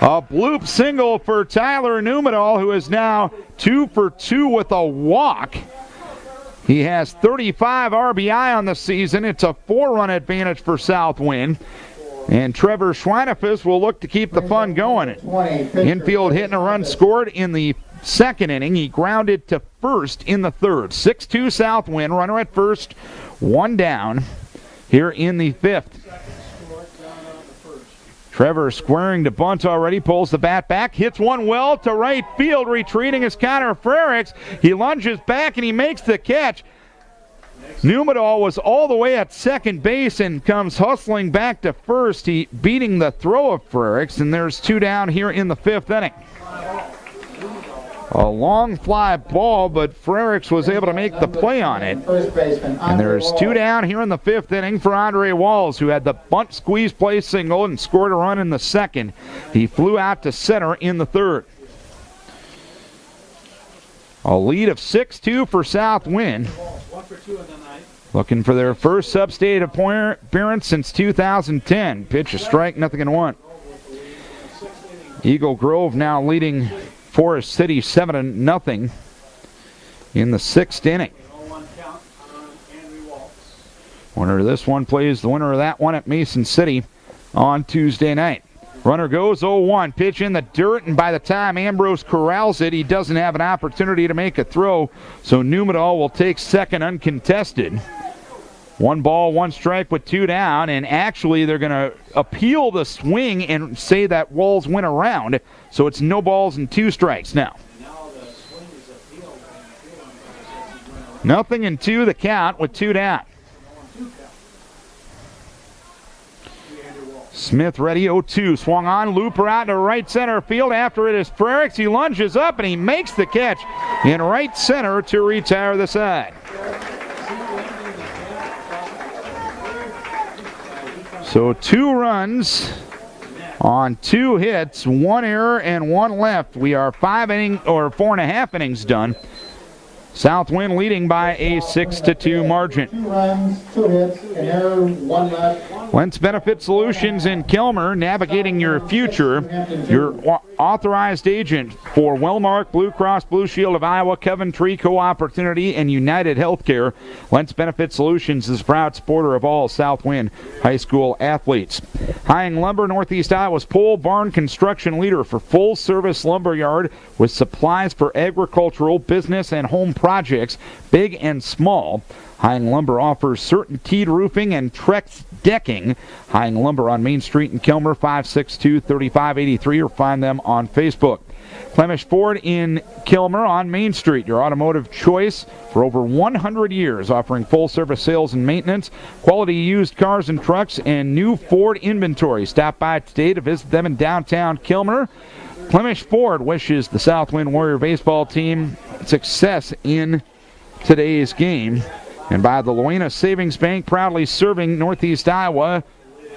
A bloop single for Tyler Numedal, who is now 2 for 2 with a walk. He has 35 RBI on the season. It's a 4-run advantage for South Winn. And Trevor Schweinefus will look to keep the fun going. Infield hit and a run scored in the second inning. He grounded to first in the third. 6-2 South Winn. Runner at first, 1 down here in the fifth. Trevor squaring to bunt already, pulls the bat back, hits one well to right field. Retreating is Connor Frericks. He lunges back and he makes the catch. Numedal was all the way at second base and comes hustling back to first. He beating the throw of Frericks, and there's 2 down here in the fifth inning. A long fly ball, but Frericks was able to make the play on it. And there's 2 down here in the fifth inning for Andre Walls, who had the bunt squeeze play single and scored a run in the second. He flew out to center in the third. A lead of 6-2 for South Winn. Looking for their first sub-state appearance since 2010. Pitch a strike, 0-1. Eagle Grove now leading Forest City 7-0 in the sixth inning. Winner of this one plays the winner of that one at Mason City on Tuesday night. Runner goes 0-1. Pitch in the dirt, and by the time Ambrose corrals it, he doesn't have an opportunity to make a throw, so Numedal will take second uncontested. 1 ball, 1 strike with 2 down, and actually they're going to appeal the swing and say that Walls went around, so it's no balls and 2 strikes now. 0-2 the count with 2 down. Smith ready, 0-2. Swung on, looper out to right center field. After it is Frericks. He lunges up and he makes the catch in right center to retire the side. So 2 runs on 2 hits, 1 error and 1 left. We are 4.5 innings done. South Winn leading by a 6-2 margin. 2 runs, 2 hits, an error, 1 left. Lentz Benefit Solutions in Kilmer, navigating your future. Your authorized agent for Wellmark, Blue Cross Blue Shield of Iowa, Coventry Co-Opportunity, and United Healthcare. Lentz Benefit Solutions is a proud supporter of all South Winn high school athletes. Hying Lumber, Northeast Iowa's pole barn construction leader for full-service lumber yard with supplies for agricultural, business, and home projects, big and small. Hying Lumber offers CertainTeed roofing and Trex decking. Hying Lumber on Main Street in Kilmer, 562-3583, or find them on Facebook. Clemish Ford in Kilmer on Main Street, your automotive choice for over 100 years, offering full-service sales and maintenance, quality used cars and trucks, and new Ford inventory. Stop by today to visit them in downtown Kilmer. Clemish Ford wishes the South Winn Warrior baseball team success in today's game. And by the Luena Savings Bank, proudly serving Northeast Iowa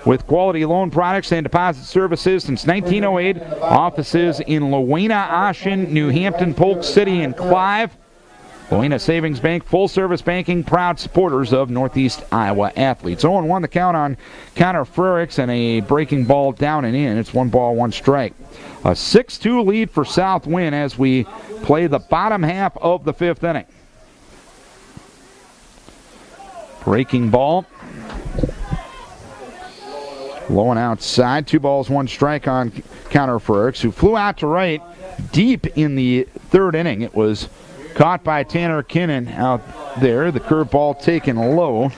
with quality loan products and deposit services since 1908. Offices in Luena, Ashen, New Hampton, Polk City, and Clive. Luena Savings Bank, full-service banking, proud supporters of Northeast Iowa athletes. 0-1 the count on Connor Frericks, and a breaking ball down and in. It's 1 ball, 1 strike. A 6-2 lead for South Winn as we play the bottom half of the 5th inning. Breaking ball. Low and outside. 2 balls, 1 strike on Connor Frericks, who flew out to right deep in the 3rd inning. It was caught by Tanner Kinnan out there. The curveball taken low.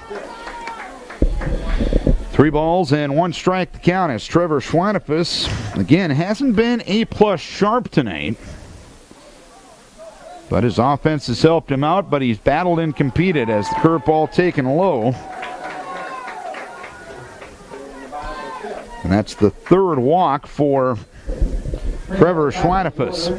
3 balls and 1 strike to count as Trevor Schweinefus, again, hasn't been A-plus sharp tonight. But his offense has helped him out, but he's battled and competed as the curveball taken low. And that's the 3rd walk for Trevor Schweinefus.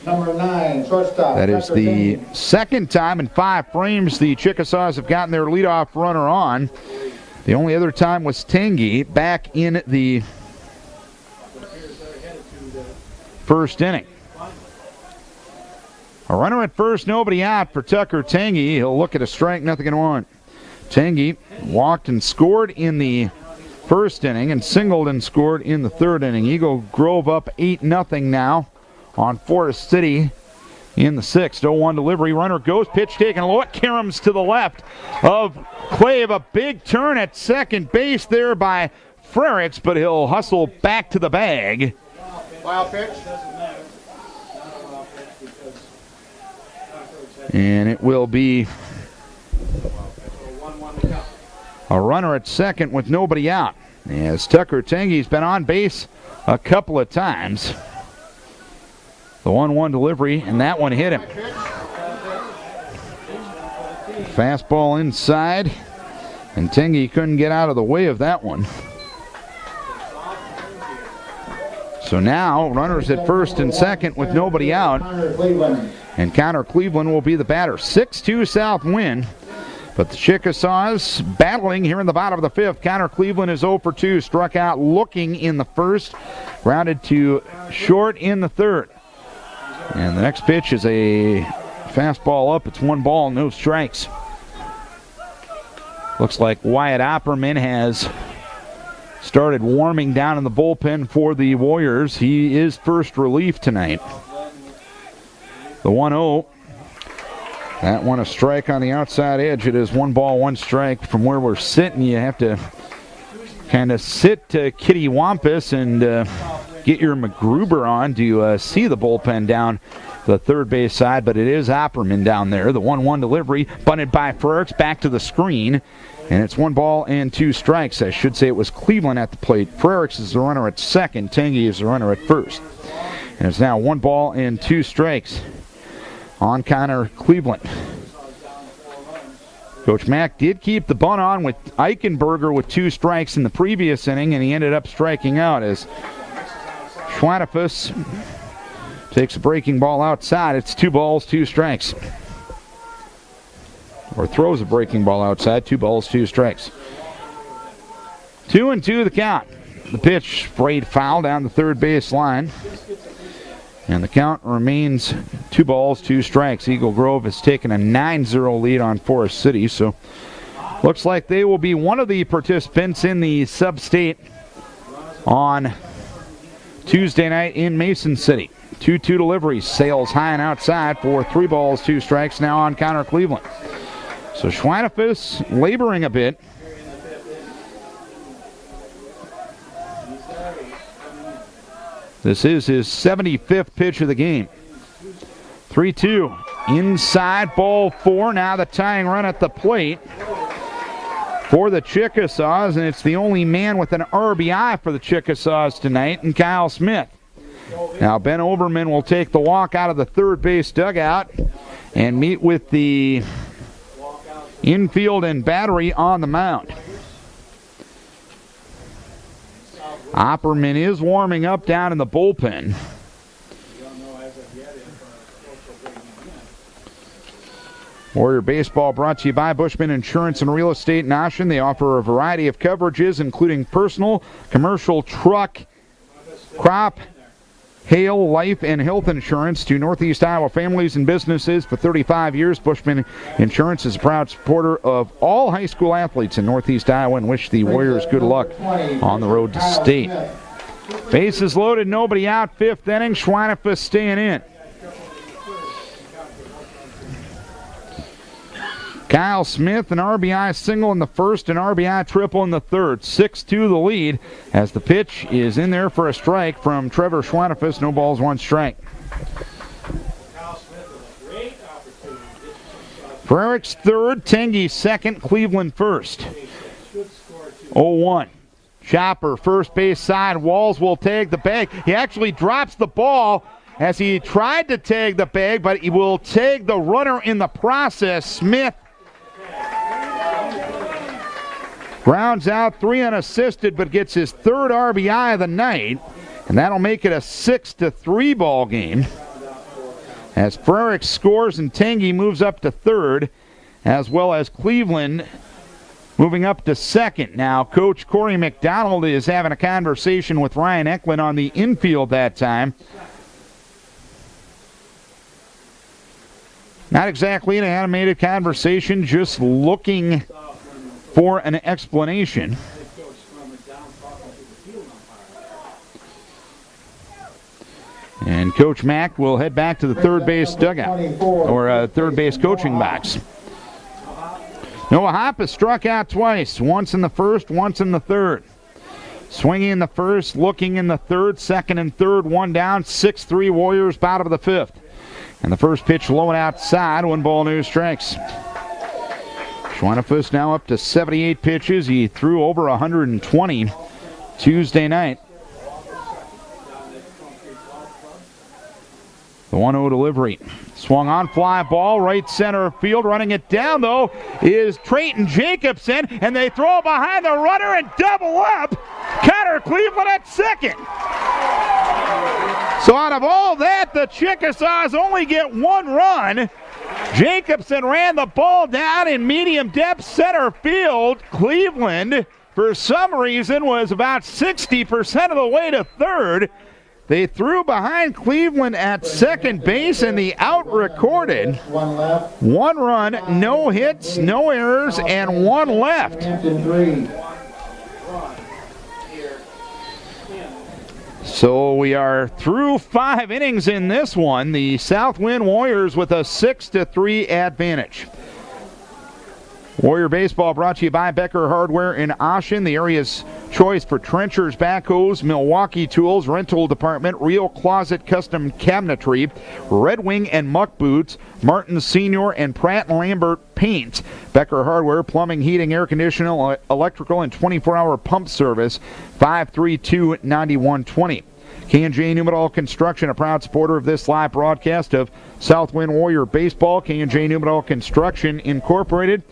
Number 9, shortstop. That is the 2nd time in 5 frames the Chickasaws have gotten their leadoff runner on. The only other time was Tangy back in the 1st inning. A runner at first, nobody out for Tucker Tangy. He'll look at a strike, 0-1. Tangy walked and scored in the 1st inning and singled and scored in the 3rd inning. Eagle Grove up 8-0 now on Forest City in the 6th. 0-1 delivery. Runner goes. Pitch taken low. It caroms to the left of Clave. A big turn at second base there by Frericks, but he'll hustle back to the bag. Wild pitch. And it will be a runner at second with nobody out, as Tucker Tangy's been on base a couple of times. The 1-1 delivery, and that one hit him. Fastball inside, and Tangy couldn't get out of the way of that one. So now, runners at first and second with nobody out. And Connor Cleveland will be the batter. 6-2 South Winn. But the Chickasaws battling here in the bottom of the 5th. Connor Cleveland is 0 for 2. Struck out looking in the 1st. Grounded to short in the 3rd. And the next pitch is a fastball up. It's 1 ball, no strikes. Looks like Wyatt Opperman has started warming down in the bullpen for the Warriors. He is first relief tonight. The 1-0. That one a strike on the outside edge. It is 1 ball, 1 strike. From where we're sitting, you have to kind of sit Kitty Wampus and get your McGruber on to see the bullpen down the 3rd base side, but it is Opperman down there. The 1-1 delivery, bunted by Frericks, back to the screen, and it's 1 ball and 2 strikes. I should say it was Cleveland at the plate. Frericks is the runner at second. Tangy is the runner at first. And it's now 1 ball and 2 strikes on Connor Cleveland. Coach Mack did keep the bunt on with Eichenberger with 2 strikes in the previous inning, and he ended up striking out as Schweinefus takes a breaking ball outside. It's 2 balls, 2 strikes. Or throws a breaking ball outside. 2 balls, 2 strikes. 2-2 the count. The pitch sprayed foul down the 3rd base line. And the count remains 2 balls, 2 strikes. Eagle Grove has taken a 9-0 lead on Forest City. So looks like they will be one of the participants in the sub-state on Tuesday night in Mason City. 2-2 delivery. Sails high and outside for 3 balls, 2 strikes now on Connor Cleveland. So Schweinefus laboring a bit. This is his 75th pitch of the game. 3-2. Inside, ball 4. Now the tying run at the plate for the Chickasaws, and it's the only man with an RBI for the Chickasaws tonight, and Kyle Smith. Now Ben Oberman will take the walk out of the third base dugout and meet with the infield and battery on the mound. Opperman is warming up down in the bullpen. Warrior Baseball brought to you by Bushman Insurance and Real Estate in Ocean. They offer a variety of coverages, including personal, commercial, truck, crop, hail, life, and health insurance to Northeast Iowa families and businesses for 35 years. Bushman Insurance is a proud supporter of all high school athletes in Northeast Iowa and wish the Warriors good luck on the road to state. Bases loaded, nobody out, fifth inning. Schweinefus staying in. Kyle Smith, an RBI single in the first, an RBI triple in the third. 6-2 the lead as the pitch is in there for a strike from Trevor Schweinefus. No balls, one strike. Frericks third, Tengi second, Cleveland first. 0-1. Chopper, first base side. Walls will tag the bag. He actually drops the ball as he tried to tag the bag, but he will tag the runner in the process. Smith grounds out, 3 unassisted, but gets his third RBI of the night, and that'll make it a 6-3 ball game as Frericks scores and Tengi moves up to third, as well as Cleveland moving up to second. Now, Coach Corey McDonald is having a conversation with Ryan Eklund on the infield that time. Not exactly an animated conversation, just looking for an explanation. And Coach Mack will head back to the third base dugout, or third base coaching box. Noah Hoppe has struck out twice, once in the first, once in the third. Swinging in the first, looking in the third, second and third, one down, 6-3 Warriors, bottom of the fifth. And the first pitch low and outside, 1 ball, no strikes. Schweinefus now up to 78 pitches. He threw over 120 Tuesday night. The 1-0 delivery. Swung on, fly ball, right center field. Running it down, though, is Trayton Jacobson, and they throw behind the runner and double up. Connor Cleveland at second. So out of all that, the Chickasaws only get 1 run. Jacobson ran the ball down in medium depth center field. Cleveland, for some reason, was about 60% of the way to third. They threw behind Cleveland at second base, and the out recorded. 1 run, no hits, no errors, and 1 left. So we are through 5 innings in this one. The South Winn Warriors with a 6-3 advantage. Warrior Baseball brought to you by Becker Hardware in Ossian, the area's choice for trenchers, backhoes, Milwaukee tools, rental department, Real Closet custom cabinetry, Red Wing and Muck boots, Martin Senior and Pratt & Lambert paint. Becker Hardware, plumbing, heating, air conditioning, electrical, and 24-hour pump service, 532-9120. K&J Numedal Construction, a proud supporter of this live broadcast of South Winn Warrior Baseball. K&J Numedal Construction Incorporated.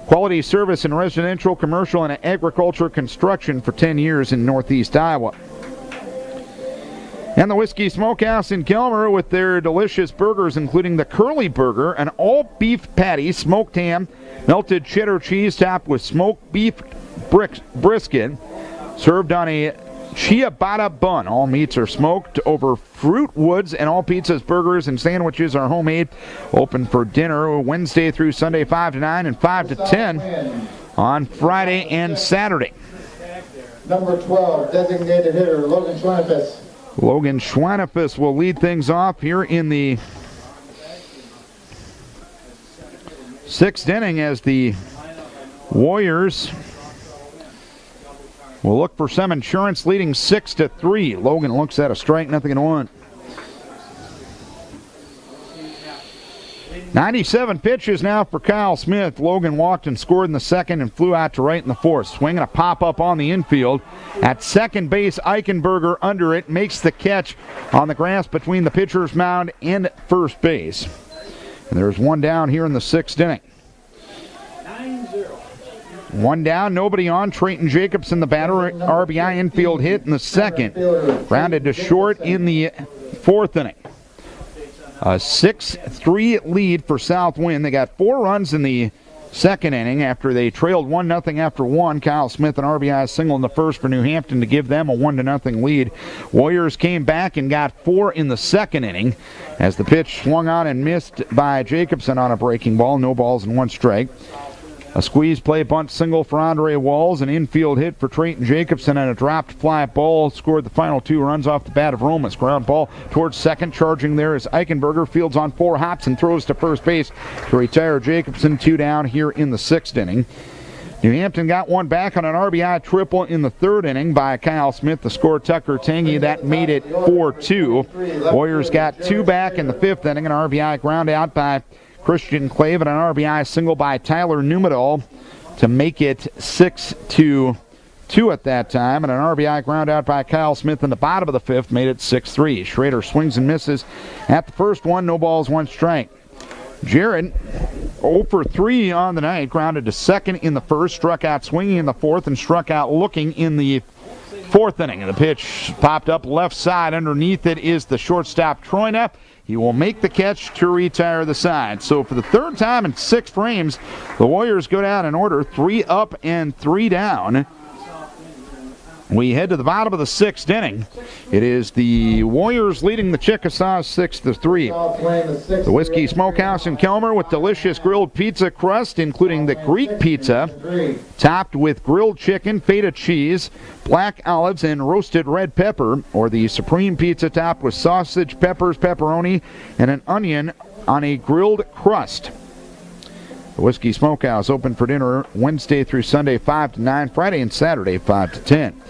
Quality service in residential, commercial, and agriculture construction for 10 years in Northeast Iowa. And the Whiskey Smokehouse in Kelmer with their delicious burgers, including the Curly Burger, an all-beef patty, smoked ham, melted cheddar cheese topped with smoked beef brisket, served on a ciabatta bun. All meats are smoked over fruit woods, and all pizzas, burgers, and sandwiches are homemade. Open for dinner Wednesday through Sunday, 5 to 9 and 5 to 10 on Friday and Saturday. Number 12, designated hitter, Logan Schweinefus. Logan Schweinefus will lead things off here in the 6th inning as the Warriors will look for some insurance, leading 6-3. Logan looks at a strike, 0-1. 97 pitches now for Kyle Smith. Logan walked and scored in the second and flew out to right in the fourth. Swinging a pop-up on the infield. At second base, Eichenberger under it. Makes the catch on the grass between the pitcher's mound and first base. And there's one down here in the sixth inning. 9-0. One down, nobody on. Trayton Jacobson, the batter, RBI infield hit in the second. Grounded to short in the fourth inning. A 6-3 lead for South Winn. They got 4 runs in the second inning after they trailed 1-0 after one. Kyle Smith, an RBI single in the first for New Hampton to give them a 1-0 lead. Warriors came back and got 4 in the second inning as the pitch swung on and missed by Jacobson on a breaking ball. No balls and 1 strike. A squeeze play bunt single for Andre Walls, an infield hit for Trayton Jacobson, and a dropped fly ball scored the final 2 runs off the bat of Romas. Ground ball towards second, charging there is Eichenberger. Fields on 4 hops and throws to first base to retire Jacobson. 2 down here in the sixth inning. New Hampton got one back on an RBI triple in the third inning by Kyle Smith. The score, Tucker Tangy, that made it 4-2. Warriors got 2 back in the fifth inning, an RBI ground out by Christian Clave and an RBI single by Tyler Numedal to make it 6-2 at that time, and an RBI ground out by Kyle Smith in the bottom of the fifth made it 6-3. Schrader swings and misses at the first one, no balls, 1 strike. Jared 0 for 3 on the night, grounded to second in the first, struck out swinging in the fourth, and struck out looking in the fourth inning. And the pitch popped up left side. Underneath it is the shortstop Troina. He will make the catch to retire the side. So for the third time in 6 frames, the Warriors go down in order, 3 up and 3 down. We head to the bottom of the sixth inning. It is the Warriors leading the Chickasaws 6-3. The Whiskey Smokehouse in Kelmer with delicious grilled pizza crust, including the Greek pizza, topped with grilled chicken, feta cheese, black olives, and roasted red pepper, or the Supreme Pizza topped with sausage, peppers, pepperoni, and an onion on a grilled crust. The Whiskey Smokehouse open for dinner Wednesday through Sunday 5 to 9, Friday and Saturday 5 to 10.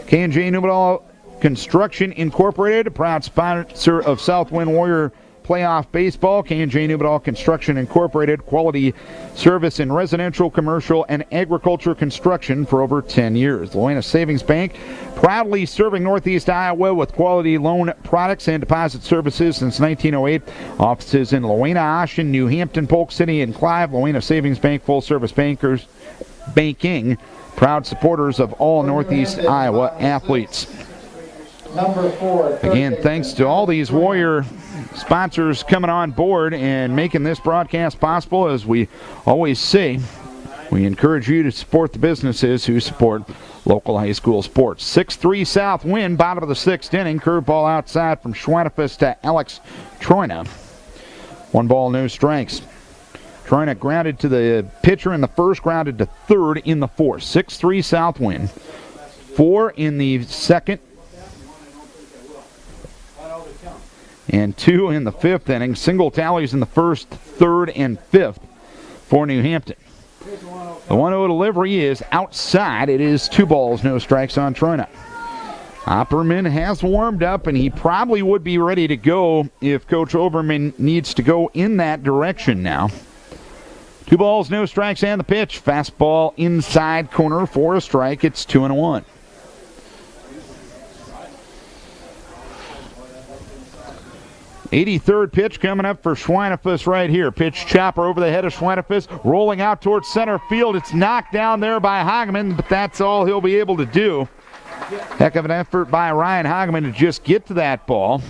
K&J Numedal Construction Incorporated, a proud sponsor of South Winn Warrior playoff baseball. K&J Numedal Construction Incorporated, quality service in residential, commercial, and agriculture construction for over 10 years. Loena Savings Bank, proudly serving Northeast Iowa with quality loan products and deposit services since 1908. Offices in Loena, Ashen, New Hampton, Polk City, and Clive. Loena Savings Bank, full-service banking, proud supporters of all Northeast Iowa athletes. Number 4. Again, thanks to all these Warrior sponsors coming on board and making this broadcast possible. As we always say, we encourage you to support the businesses who support local high school sports. 6-3 South Winn, bottom of the sixth inning. Curveball outside from Schwanefus to Alex Troina. 1 ball, no strikes. Troina grounded to the pitcher in the first, grounded to third in the fourth. 6-3 South Winn. 4 in the second, and 2 in the fifth inning. Single tallies in the first, third, and fifth for New Hampton. The 1-0 delivery is outside. It is 2 balls, no strikes on Troina. Opperman has warmed up, and he probably would be ready to go if Coach Oberman needs to go in that direction now. 2 balls, no strikes, and the pitch. Fastball inside corner for a strike. It's 2-1. '83rd pitch coming up for Schweinefus right here. Pitch chopper over the head of Schweinefus, rolling out towards center field. It's knocked down there by Hageman, but that's all he'll be able to do. Heck of an effort by Ryan Hageman to just get to that ball.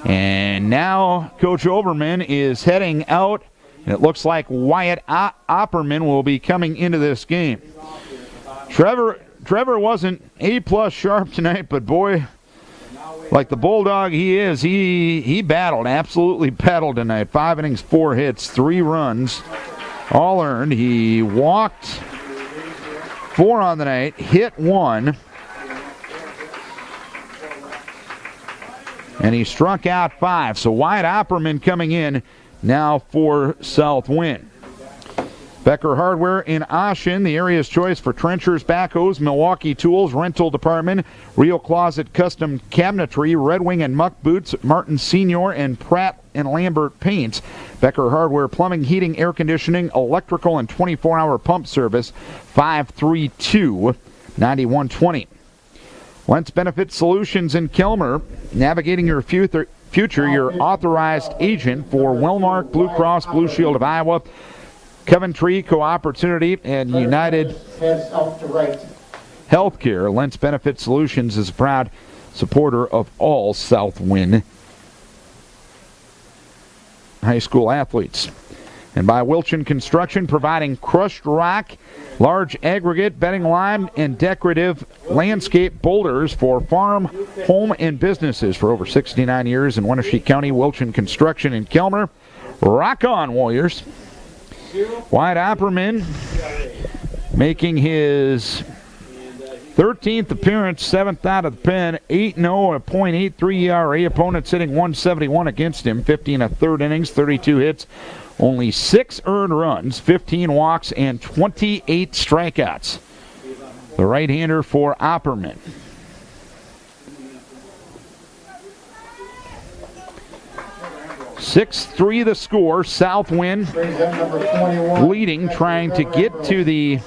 And now Coach Oberman is heading out, and it looks like Wyatt Opperman will be coming into this game. Trevor wasn't A+ sharp tonight, but boy, like the Bulldog he is, he battled, absolutely battled tonight. 5 innings, 4 hits, 3 runs, all earned. He walked 4 on the night, hit 1, and he struck out 5. So Wyatt Opperman coming in now for South Winn. Becker Hardware in Ashen, the area's choice for trenchers, backhoes, Milwaukee Tools, rental department, Real Closet Custom Cabinetry, Red Wing and Muck Boots, Martin Senior, and Pratt and Lambert Paints. Becker Hardware, plumbing, heating, air conditioning, electrical, and 24-hour pump service, 532-9120. Lentz Benefit Solutions in Kilmer, navigating your future, your authorized agent for Wellmark, Blue Cross Blue Shield of Iowa, Coventry Co-Opportunity, and United Healthcare. Lentz Benefit Solutions is a proud supporter of all South Winn high school athletes. And by Wilchin Construction, providing crushed rock, large aggregate, bedding lime, and decorative landscape boulders for farm, home, and businesses for over 69 years in Wenatchee County. Wilchin Construction in Kilmer. Rock on, Warriors. Wyatt Opperman making his 13th appearance, 7th out of the pen, 8-0, a .83 ERA. Opponent sitting 171 against him, 15 1/3 innings, 32 hits, only 6 earned runs, 15 walks, and 28 strikeouts. The right-hander for Opperman. (6-3) the score. South Winn leading, trying to get to the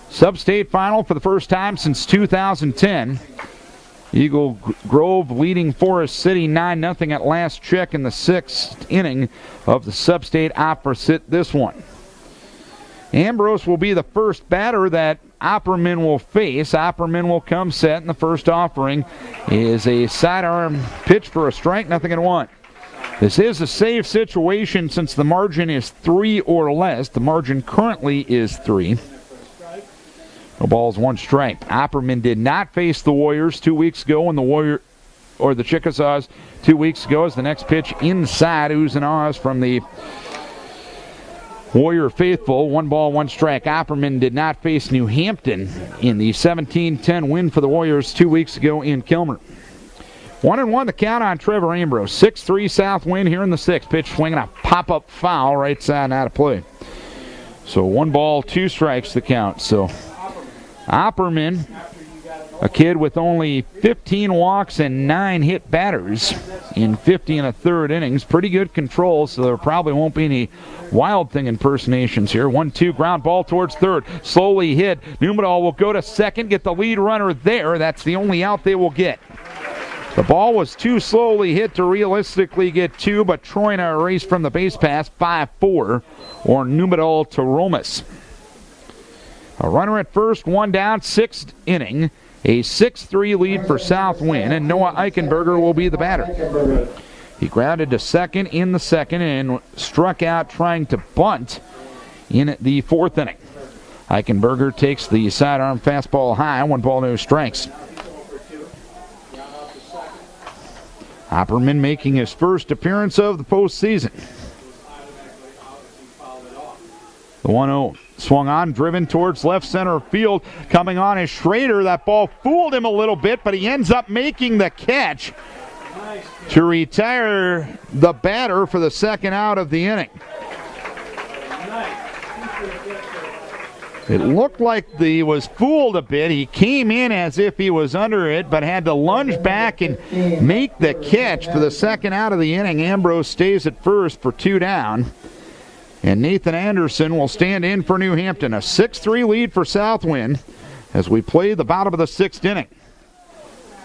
Sub-State Final for the first time since 2010. Eagle Grove leading Forest City 9-0 at last check in the 6th inning of the Sub-State opposite this one. Ambrose will be the first batter that Opperman will face. Opperman will come set, and the first offering is a sidearm pitch for a strike, 0-1. This is a safe situation since the margin is 3 or less. The margin currently is 3. No balls, 1 strike. Opperman did not face the Warriors 2 weeks ago, and the Chickasaws 2 weeks ago as the next pitch inside, oohs and ahs from the Warrior faithful. 1 ball, 1 strike. Opperman did not face New Hampton in the 17-10 win for the Warriors 2 weeks ago in Kilmer. 1-1 the count on Trevor Ambrose. 6-3 South Winn here in the 6th. Pitch swinging a pop-up foul right side and out of play. So 1 ball, 2 strikes the count. So Opperman, a kid with only 15 walks and 9 hit batters in 50 1/3 innings. Pretty good control, so there probably won't be any Wild Thing impersonations here. 1-2 ground ball towards third. Slowly hit. Numedal will go to second, get the lead runner there. That's the only out they will get. The ball was too slowly hit to realistically get 2, but Troina erased from the base pass 5-4, or Numedal to Romas. A runner at first, 1 down, 6th inning. A 6-3 lead for South Winn, and Noah Eichenberger will be the batter. He grounded to second in the 2nd and struck out trying to bunt in the 4th inning. Eichenberger takes the sidearm fastball high, 1 ball, no strikes. Opperman making his first appearance of the postseason. The 1-0 swung on, driven towards left center field. Coming on is Schrader. That ball fooled him a little bit, but he ends up making the catch to retire the batter for the 2nd out of the inning. It looked like he was fooled a bit. He came in as if he was under it, but had to lunge back and make the catch for the 2nd out of the inning. Ambrose stays at first for 2 down. And Nathan Anderson will stand in for New Hampton. A 6-3 lead for South Winn as we play the bottom of the 6th inning.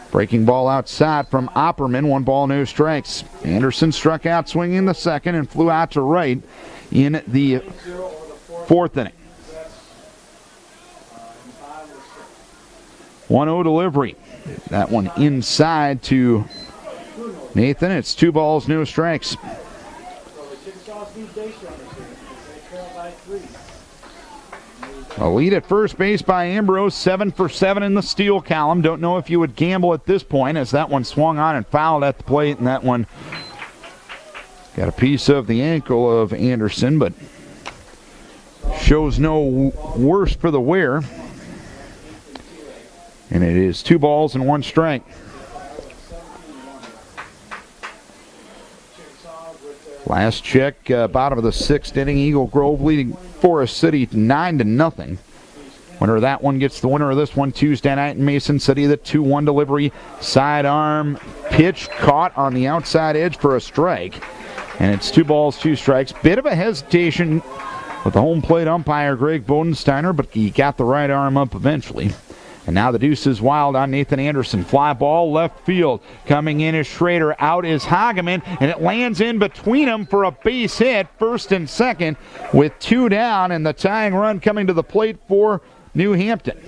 Breaking ball outside from Opperman. 1 ball, no strikes. Anderson struck out swinging the 2nd and flew out to right in the 4th inning. 1-0 delivery. That one inside to Nathan. It's 2 balls, no strikes. A lead at first base by Ambrose, 7 for 7 in the steal column. Don't know if you would gamble at this point as that one swung on and fouled at the plate, and that one got a piece of the ankle of Anderson, but shows no worse for the wear. And it is 2 balls and 1 strike. Last check, bottom of the 6th inning, Eagle Grove leading Forest City 9-0. Winner of that one gets the winner of this one Tuesday night in Mason City. The 2-1 delivery, sidearm pitch caught on the outside edge for a strike. And it's 2 balls, 2 strikes. Bit of a hesitation with the home plate umpire, Greg Bodensteiner, but he got the right arm up eventually. And now the deuce is wild on Nathan Anderson. Fly ball left field. Coming in is Schrader. Out is Hageman, and it lands in between them for a base hit, first and second, with 2 down, and the tying run coming to the plate for New Hampton.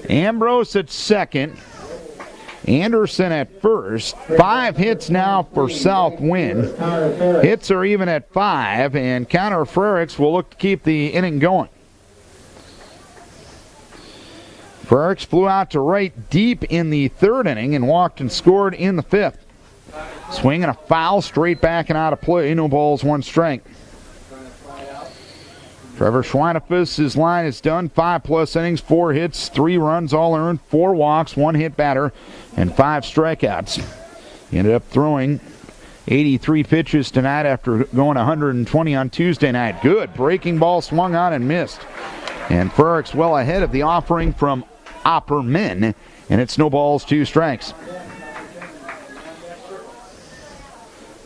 Ambrose at second. Anderson at first. 5 hits now for South Winn. Hits are even at 5, and Connor Frericks will look to keep the inning going. Frericks flew out to right deep in the 3rd inning and walked and scored in the 5th. Swing and a foul straight back and out of play. No balls, 1 strike. Trevor Schweinefus' line is done. 5+ innings, 4 hits, 3 runs all earned, 4 walks, 1 hit batter, and 5 strikeouts. He ended up throwing 83 pitches tonight after going 120 on Tuesday night. Good breaking ball swung on and missed. And Frericks well ahead of the offering from Opperman, and it's no balls, 2 strikes.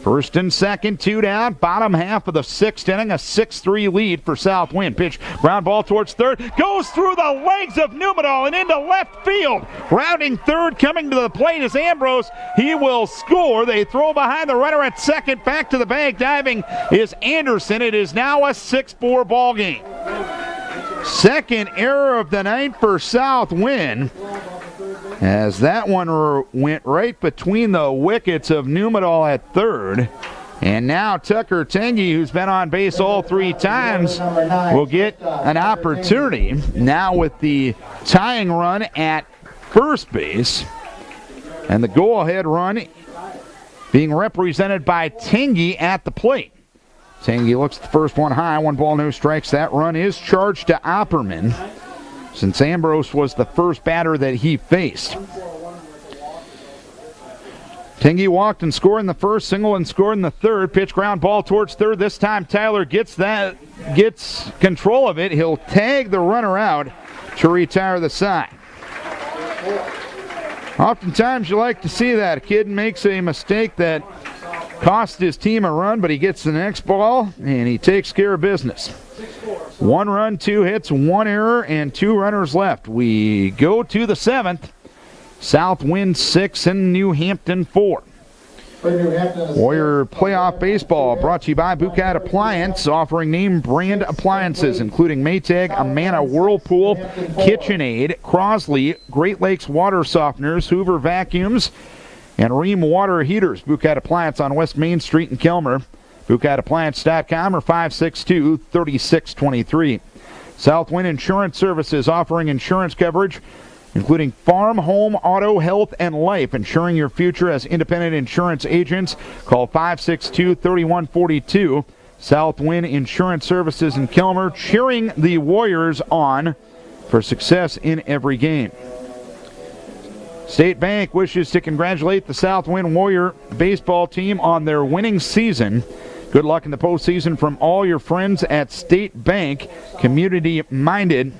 First and second, 2 down, bottom half of the 6th inning, a 6-3 lead for South Winn. Pitch, ground ball towards third, goes through the legs of Numedal and into left field. Rounding third, coming to the plate is Ambrose. He will score. They throw behind the runner at second. Back to the bag, diving is Anderson. It is now a 6-4 ball game. Second error of the night for South Winn, as that one went right between the wickets of Numedal at third. And now Tucker Tengi, who's been on base all 3 times, will get an opportunity. Now with the tying run at first base, and the go-ahead run being represented by Tengi at the plate. Tengi looks at the first one high, 1 ball, no strikes. That run is charged to Opperman, since Ambrose was the first batter that he faced. Tengi walked and scored in the first, single and scored in the third. Pitch, ground ball towards third. This time Tyler gets control of it. He'll tag the runner out to retire the side. Oftentimes you like to see that. A kid makes a mistake that cost his team a run, but he gets the next ball and he takes care of business. 1 run, 2 hits, 1 error, and 2 runners left. We go to the 7th. South Winn 6 and New Hampton 4. Warrior Playoff Baseball brought to you by Bucat Appliance, offering name brand appliances including Maytag, Amana Whirlpool, KitchenAid, Crosley, Great Lakes Water Softeners, Hoover Vacuums, and Ream Water Heaters. Bucat Appliance on West Main Street in Kelmer. BucatAppliance.com or 562-3623. South Winn Insurance Services offering insurance coverage including farm, home, auto, health, and life. Insuring your future as independent insurance agents. Call 562-3142. South Winn Insurance Services in Kelmer, cheering the Warriors on for success in every game. State Bank wishes to congratulate the South Winn Warrior baseball team on their winning season. Good luck in the postseason from all your friends at State Bank, community-minded,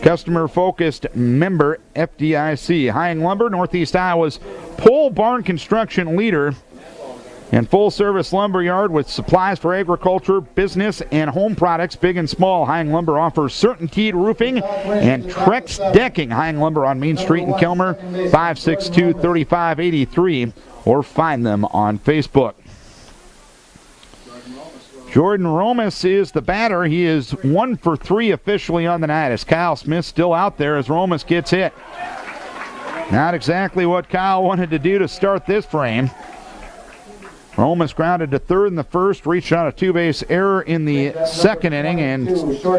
customer-focused member FDIC. Hying Lumber, Northeast Iowa's pole barn construction leader and full-service lumber yard with supplies for agriculture, business, and home products, big and small. Hying Lumber offers CertainTeed Roofing and Trex Decking. Hying Lumber on Main Street in Kelmer, 562-3583, or find them on Facebook. Jordan Romas is the batter. He is 1 for 3 officially on the night, as Kyle Smith still out there as Romas gets hit. Not exactly what Kyle wanted to do to start this frame. Romas grounded to third in the first, reached on a 2-base error in the 2nd inning, and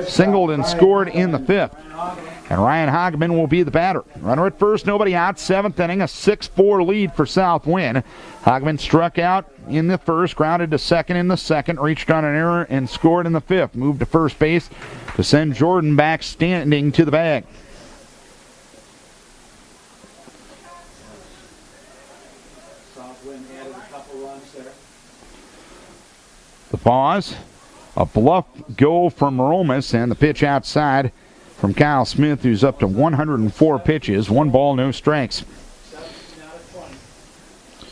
singled and scored in the 5th. And Ryan Hogman will be the batter. Runner at first, nobody out. 7th inning, a 6-4 lead for South Winn. Hogman struck out in the first, grounded to second in the 2nd, reached on an error and scored in the 5th. Moved to first base to send Jordan back standing to the bag. South Winn added a couple runs there. The pause. A bluff go from Romas, and the pitch outside from Kyle Smith, who's up to 104 pitches. 1 ball, no strikes. 17 out of 20. So,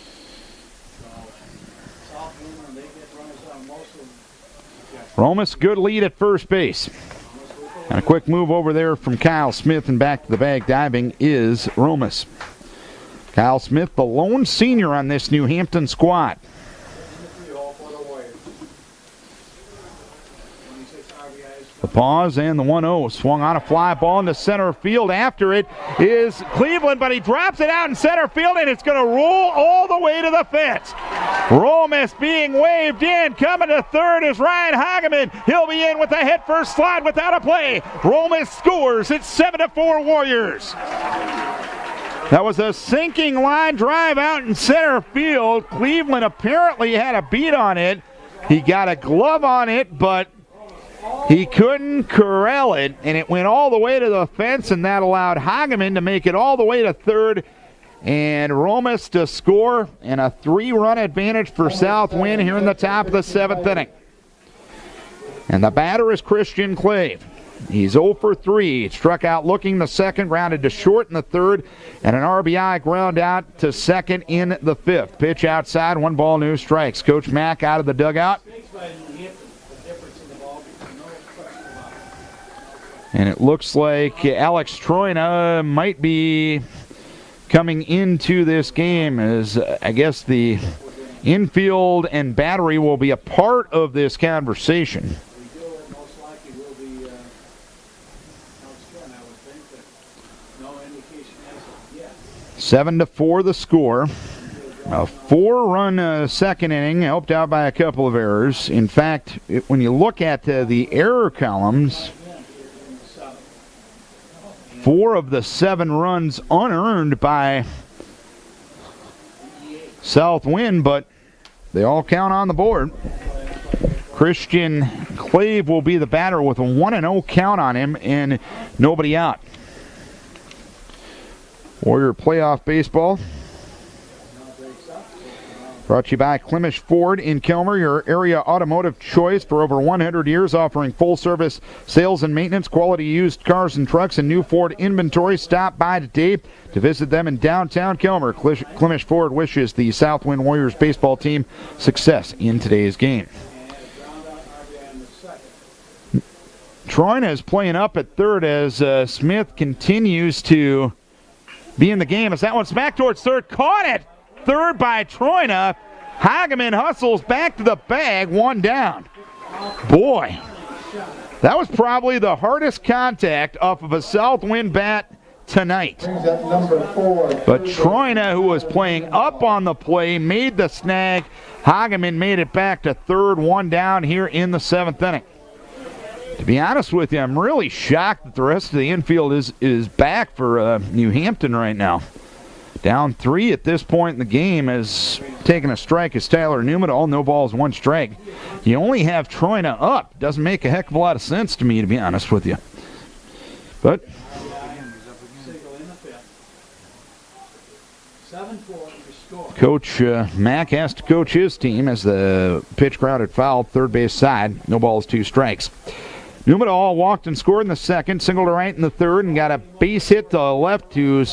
South Winn, when they get runners on most of them. Romas, good lead at first base. And a quick move over there from Kyle Smith, and back to the bag diving is Romas. Kyle Smith, the lone senior on this New Hampton squad. The pause and the 1-0. Swung on a fly ball into center field. After it is Cleveland, but he drops it out in center field, and it's going to roll all the way to the fence. Romas being waved in. Coming to third is Ryan Hageman. He'll be in with a head-first slide without a play. Romas scores. It's 7-4 Warriors. That was a sinking line drive out in center field. Cleveland apparently had a beat on it. He got a glove on it, but he couldn't corral it, and it went all the way to the fence, and that allowed Hageman to make it all the way to third, and Romas to score, and a 3-run advantage for South Winn here in the top of the 7th inning. And the batter is Christian Clave. He's 0 for 3. Struck out looking the second, grounded to short in the third, and an RBI ground out to second in the 5th. Pitch outside, 1 ball, no strikes. Coach Mack out of the dugout. And it looks like Alex Troina might be coming into this game, as I guess the infield and battery will be a part of this conversation. 7-4 the score. A 4-run second inning, helped out by a couple of errors. In fact, when you look at the error columns, 4 of the 7 runs unearned by South Winn, but they all count on the board. Christian Clave will be the batter with a 1-0 count on him and nobody out. Warrior playoff baseball brought to you by Klimisch Ford in Kilmer, your area automotive choice for over 100 years, offering full-service sales and maintenance, quality used cars and trucks, and new Ford inventory. Stop by today to visit them in downtown Kilmer. Klimisch Ford wishes the South Winn Warriors baseball team success in today's game. Troina is playing up at third as Smith continues to be in the game. As that one smacked towards third, caught it. Third by Troina. Hageman hustles back to the bag, 1 down. Boy, that was probably the hardest contact off of a South Winn bat tonight. But Troina, who was playing up on the play, made the snag. Hageman made it back to third, 1 down here in the 7th inning. To be honest with you, I'm really shocked that the rest of the infield is back for New Hampton right now. Down 3 at this point in the game, as taking a strike is Tyler Newman. No balls, 1 strike. You only have Troina up. Doesn't make a heck of a lot of sense to me, to be honest with you. But Coach Mack has to coach his team as the pitch grounded foul, third base side. No balls, 2 strikes. Newman walked and scored in the second, single to right in the third, and got a base hit to left to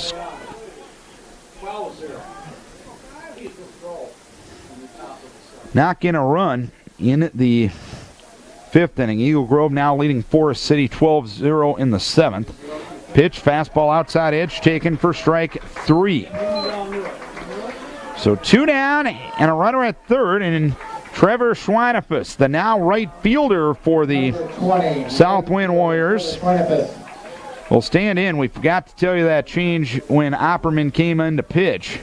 knock in a run in the 5th inning. Eagle Grove now leading Forest City 12-0 in the 7th. Pitch, fastball outside edge, taken for strike 3. So 2 down and a runner at third, and Trevor Schweinefus, the now right fielder for the South Winn Warriors, will stand in. We forgot to tell you that change when Opperman came in to pitch.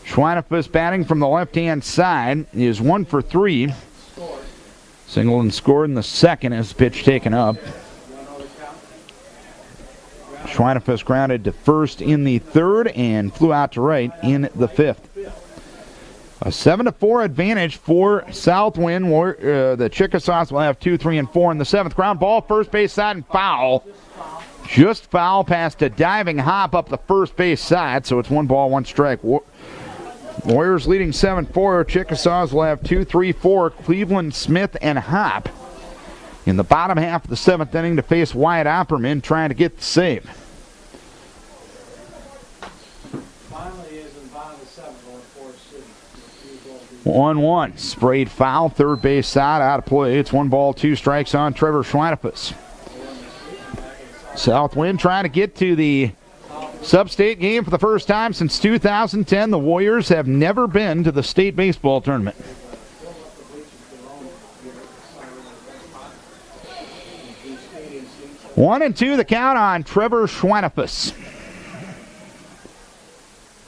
Schweinefus batting from the left-hand side is 1 for 3. Singled and scored in the second as the pitch taken up. Schweinefus grounded to first in the third and flew out to right in the 5th. A 7-4 advantage for South Winn. The Chickasaws will have 2, 3, and 4 in the 7th. Ground ball, first base side, and foul. Just foul past a diving hop up the first base side, so it's 1 ball, 1 strike. Warriors leading 7-4. Chickasaws will have 2, 3, 4. Cleveland, Smith, and Hop in the bottom half of the 7th inning to face Wyatt Opperman trying to get the save. Finally is in the bottom of the 7th on Forest City. 1-1. Sprayed foul. Third base side out of play. It's 1 ball, 2 strikes on Trevor Schweinefus. South Winn trying to get to the Sub-State game for the first time since 2010. The Warriors have never been to the state baseball tournament. 1-2 the count on Trevor Schweinefus.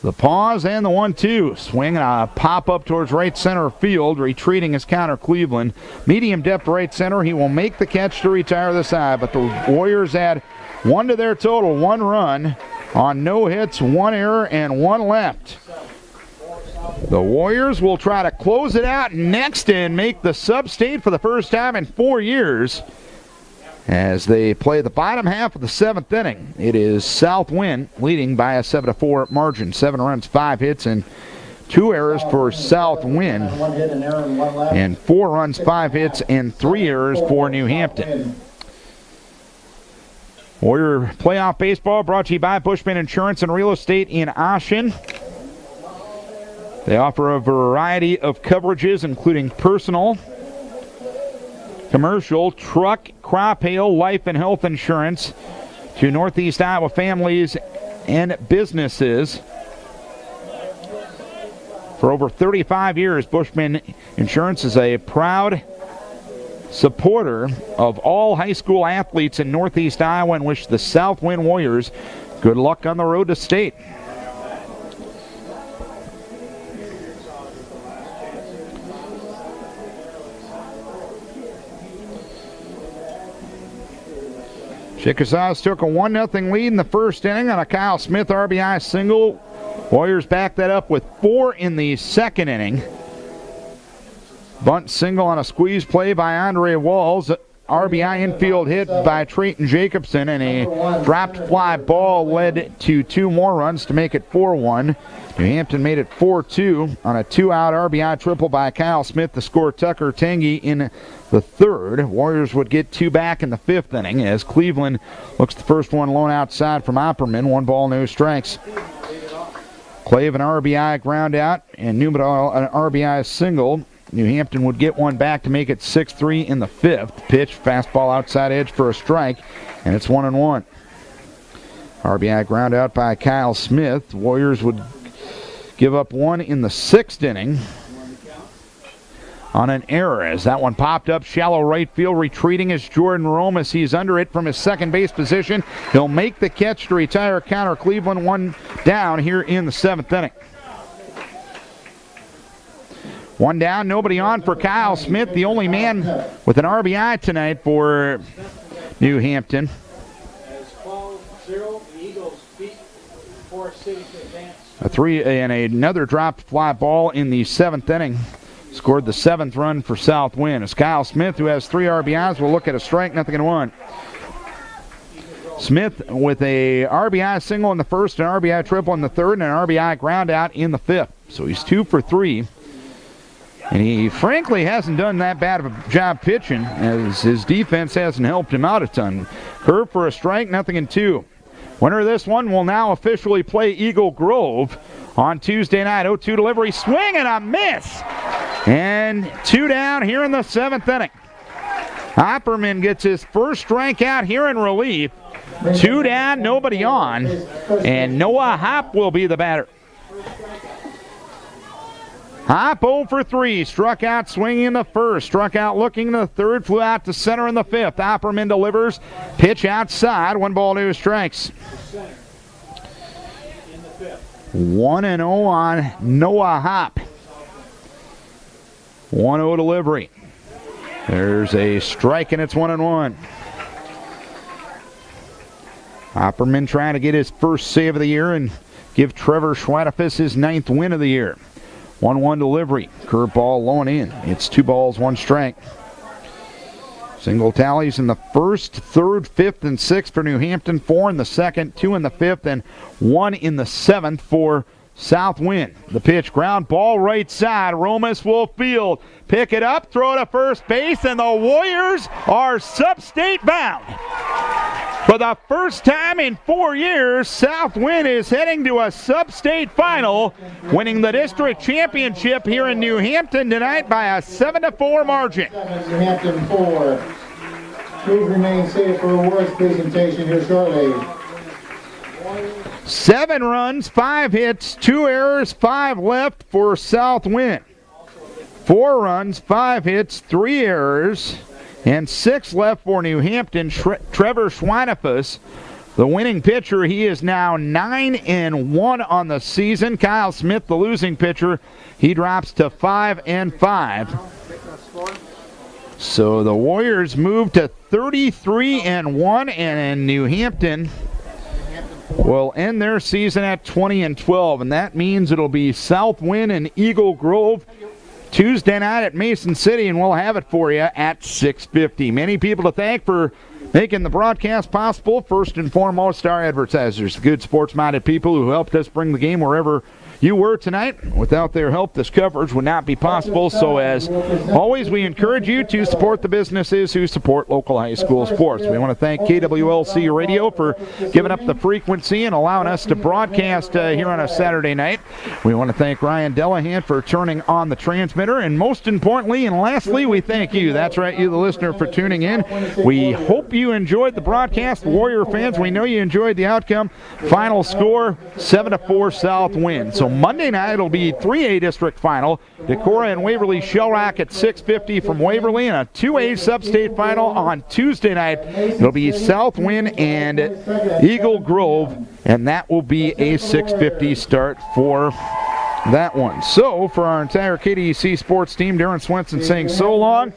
The pause and the 1-2. Swing and a pop up towards right center field. Retreating is Connor Cleveland. Medium depth right center. He will make the catch to retire the side, but the Warriors add 1 to their total. 1 run on no hits, 1 error, and 1 left. The Warriors will try to close it out next and make the Sub-State for the first time in 4 years as they play the bottom half of the 7th inning. It is South Winn leading by a 7-4 margin. 7 runs, 5 hits, and 2 errors for South Winn. And 4 runs, 5 hits, and 3 errors for New Hampton. Warrior playoff baseball brought to you by Bushman Insurance and Real Estate in Ashen. They offer a variety of coverages, including personal, commercial, truck, crop, hail, life, and health insurance to Northeast Iowa families and businesses. For over 35 years, Bushman Insurance is a proud supporter of all high school athletes in Northeast Iowa and wish the South Winn Warriors good luck on the road to state. Chickasaws took a 1-0 lead in the first inning on a Kyle Smith RBI single. Warriors backed that up with 4 in the second inning. Bunt single on a squeeze play by Andre Walls. RBI infield hit by Trayton Jacobson, and a dropped fly ball led to 2 more runs to make it 4-1. New Hampton made it 4-2 on a 2-out RBI triple by Kyle Smith to score Tucker Tangy in the third. Warriors would get 2 back in the 5th inning as Cleveland looks the first one lone outside from Opperman. 1 ball, no strikes. Clave an RBI ground out and Newman an RBI single. New Hampton would get 1 back to make it 6-3 in the 5th. Pitch, fastball outside edge for a strike, and it's 1-1. RBI ground out by Kyle Smith. Warriors would give up 1 in the 6th inning on an error as that one popped up shallow right field. Retreating is Jordan Romas. He's under it from his second base position. He'll make the catch to retire Connor Cleveland. 1 down here in the 7th inning. 1 down, nobody on for Kyle Smith, the only man with an RBI tonight for New Hampton. As 12-0, the Eagles beat Forest City to advance. A 3 and another dropped fly ball in the 7th inning. Scored the 7th run for South Winn. As Kyle Smith, who has 3 RBIs, will look at a strike, 0-1. Smith with a RBI single in the first, an RBI triple in the third, and an RBI ground out in the 5th. So he's 2 for 3. And he frankly hasn't done that bad of a job pitching, as his defense hasn't helped him out a ton. Curve for a strike, 0-2. Winner of this one will now officially play Eagle Grove on Tuesday night. 0-2 delivery, swing and a miss. And 2 down here in the 7th inning. Opperman gets his first strikeout here in relief. 2 down, nobody on. And Noah Hop will be the batter. Hop 0 for 3, struck out swinging in the first, struck out looking in the third, flew out to center in the 5th. Opperman delivers, pitch outside, 1 ball, 2 strikes. 1-0 on Noah Hop. 1-0 delivery. There's a strike and it's 1-1. Opperman trying to get his first save of the year and give Trevor Schweinefus his 9th win of the year. 1-1 delivery. Curveball low and in. It's 2 balls, 1 strike. Single tallies in the first, third, 5th, and 6th for New Hampton. 4 in the second, 2 in the 5th, and 1 in the 7th for South Winn. The pitch, ground ball right side. Romas will field. Pick it up, throw to first base, and the Warriors are sub-state bound. For the first time in 4 years, South Winn is heading to a sub-state final, winning the district championship here in New Hampton tonight by a 7-4 margin. New Hampton 4. Please remain safe for awards presentation here shortly. 7 runs, 5 hits, 2 errors, 5 left for South Winn. 4 runs, 5 hits, 3 errors, and 6 left for New Hampton. Trevor Schweinefus, the winning pitcher, he is now 9-1 on the season. Kyle Smith, the losing pitcher, he drops to 5-5. So the Warriors move to 33-1, and New Hampton will end their season at 20-12, and that means it'll be South Winn and Eagle Grove Tuesday night at Mason City, and we'll have it for you at 6:50. Many people to thank for making the broadcast possible. First and foremost, our advertisers, good sports-minded people who helped us bring the game wherever you were tonight. Without their help, this coverage would not be possible. So as always, we encourage you to support the businesses who support local high school sports. We want to thank KWLC Radio for giving up the frequency and allowing us to broadcast here on a Saturday night. We want to thank Ryan Delahan for turning on the transmitter. And most importantly and lastly, we thank you. That's right, you, the listener, for tuning in. We hope you enjoyed the broadcast. Warrior fans, we know you enjoyed the outcome. Final score, 7-4 South Winn. So Monday night it'll be 3A district final. Decorah and Waverly Shellrock at 6:50 from Waverly, and a 2A sub-state final on Tuesday night. It'll be South Winn and Eagle Grove, and that will be a 6:50 start for that one. So for our entire KDEC sports team, Darren Swenson saying so long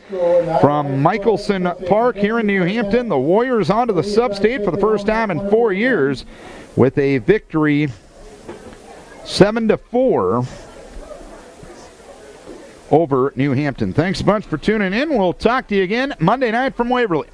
from Michelson Park here in New Hampton. The Warriors onto the sub-state for the first time in 4 years with a victory 7-4 over New Hampton. Thanks a bunch for tuning in. We'll talk to you again Monday night from Waverly.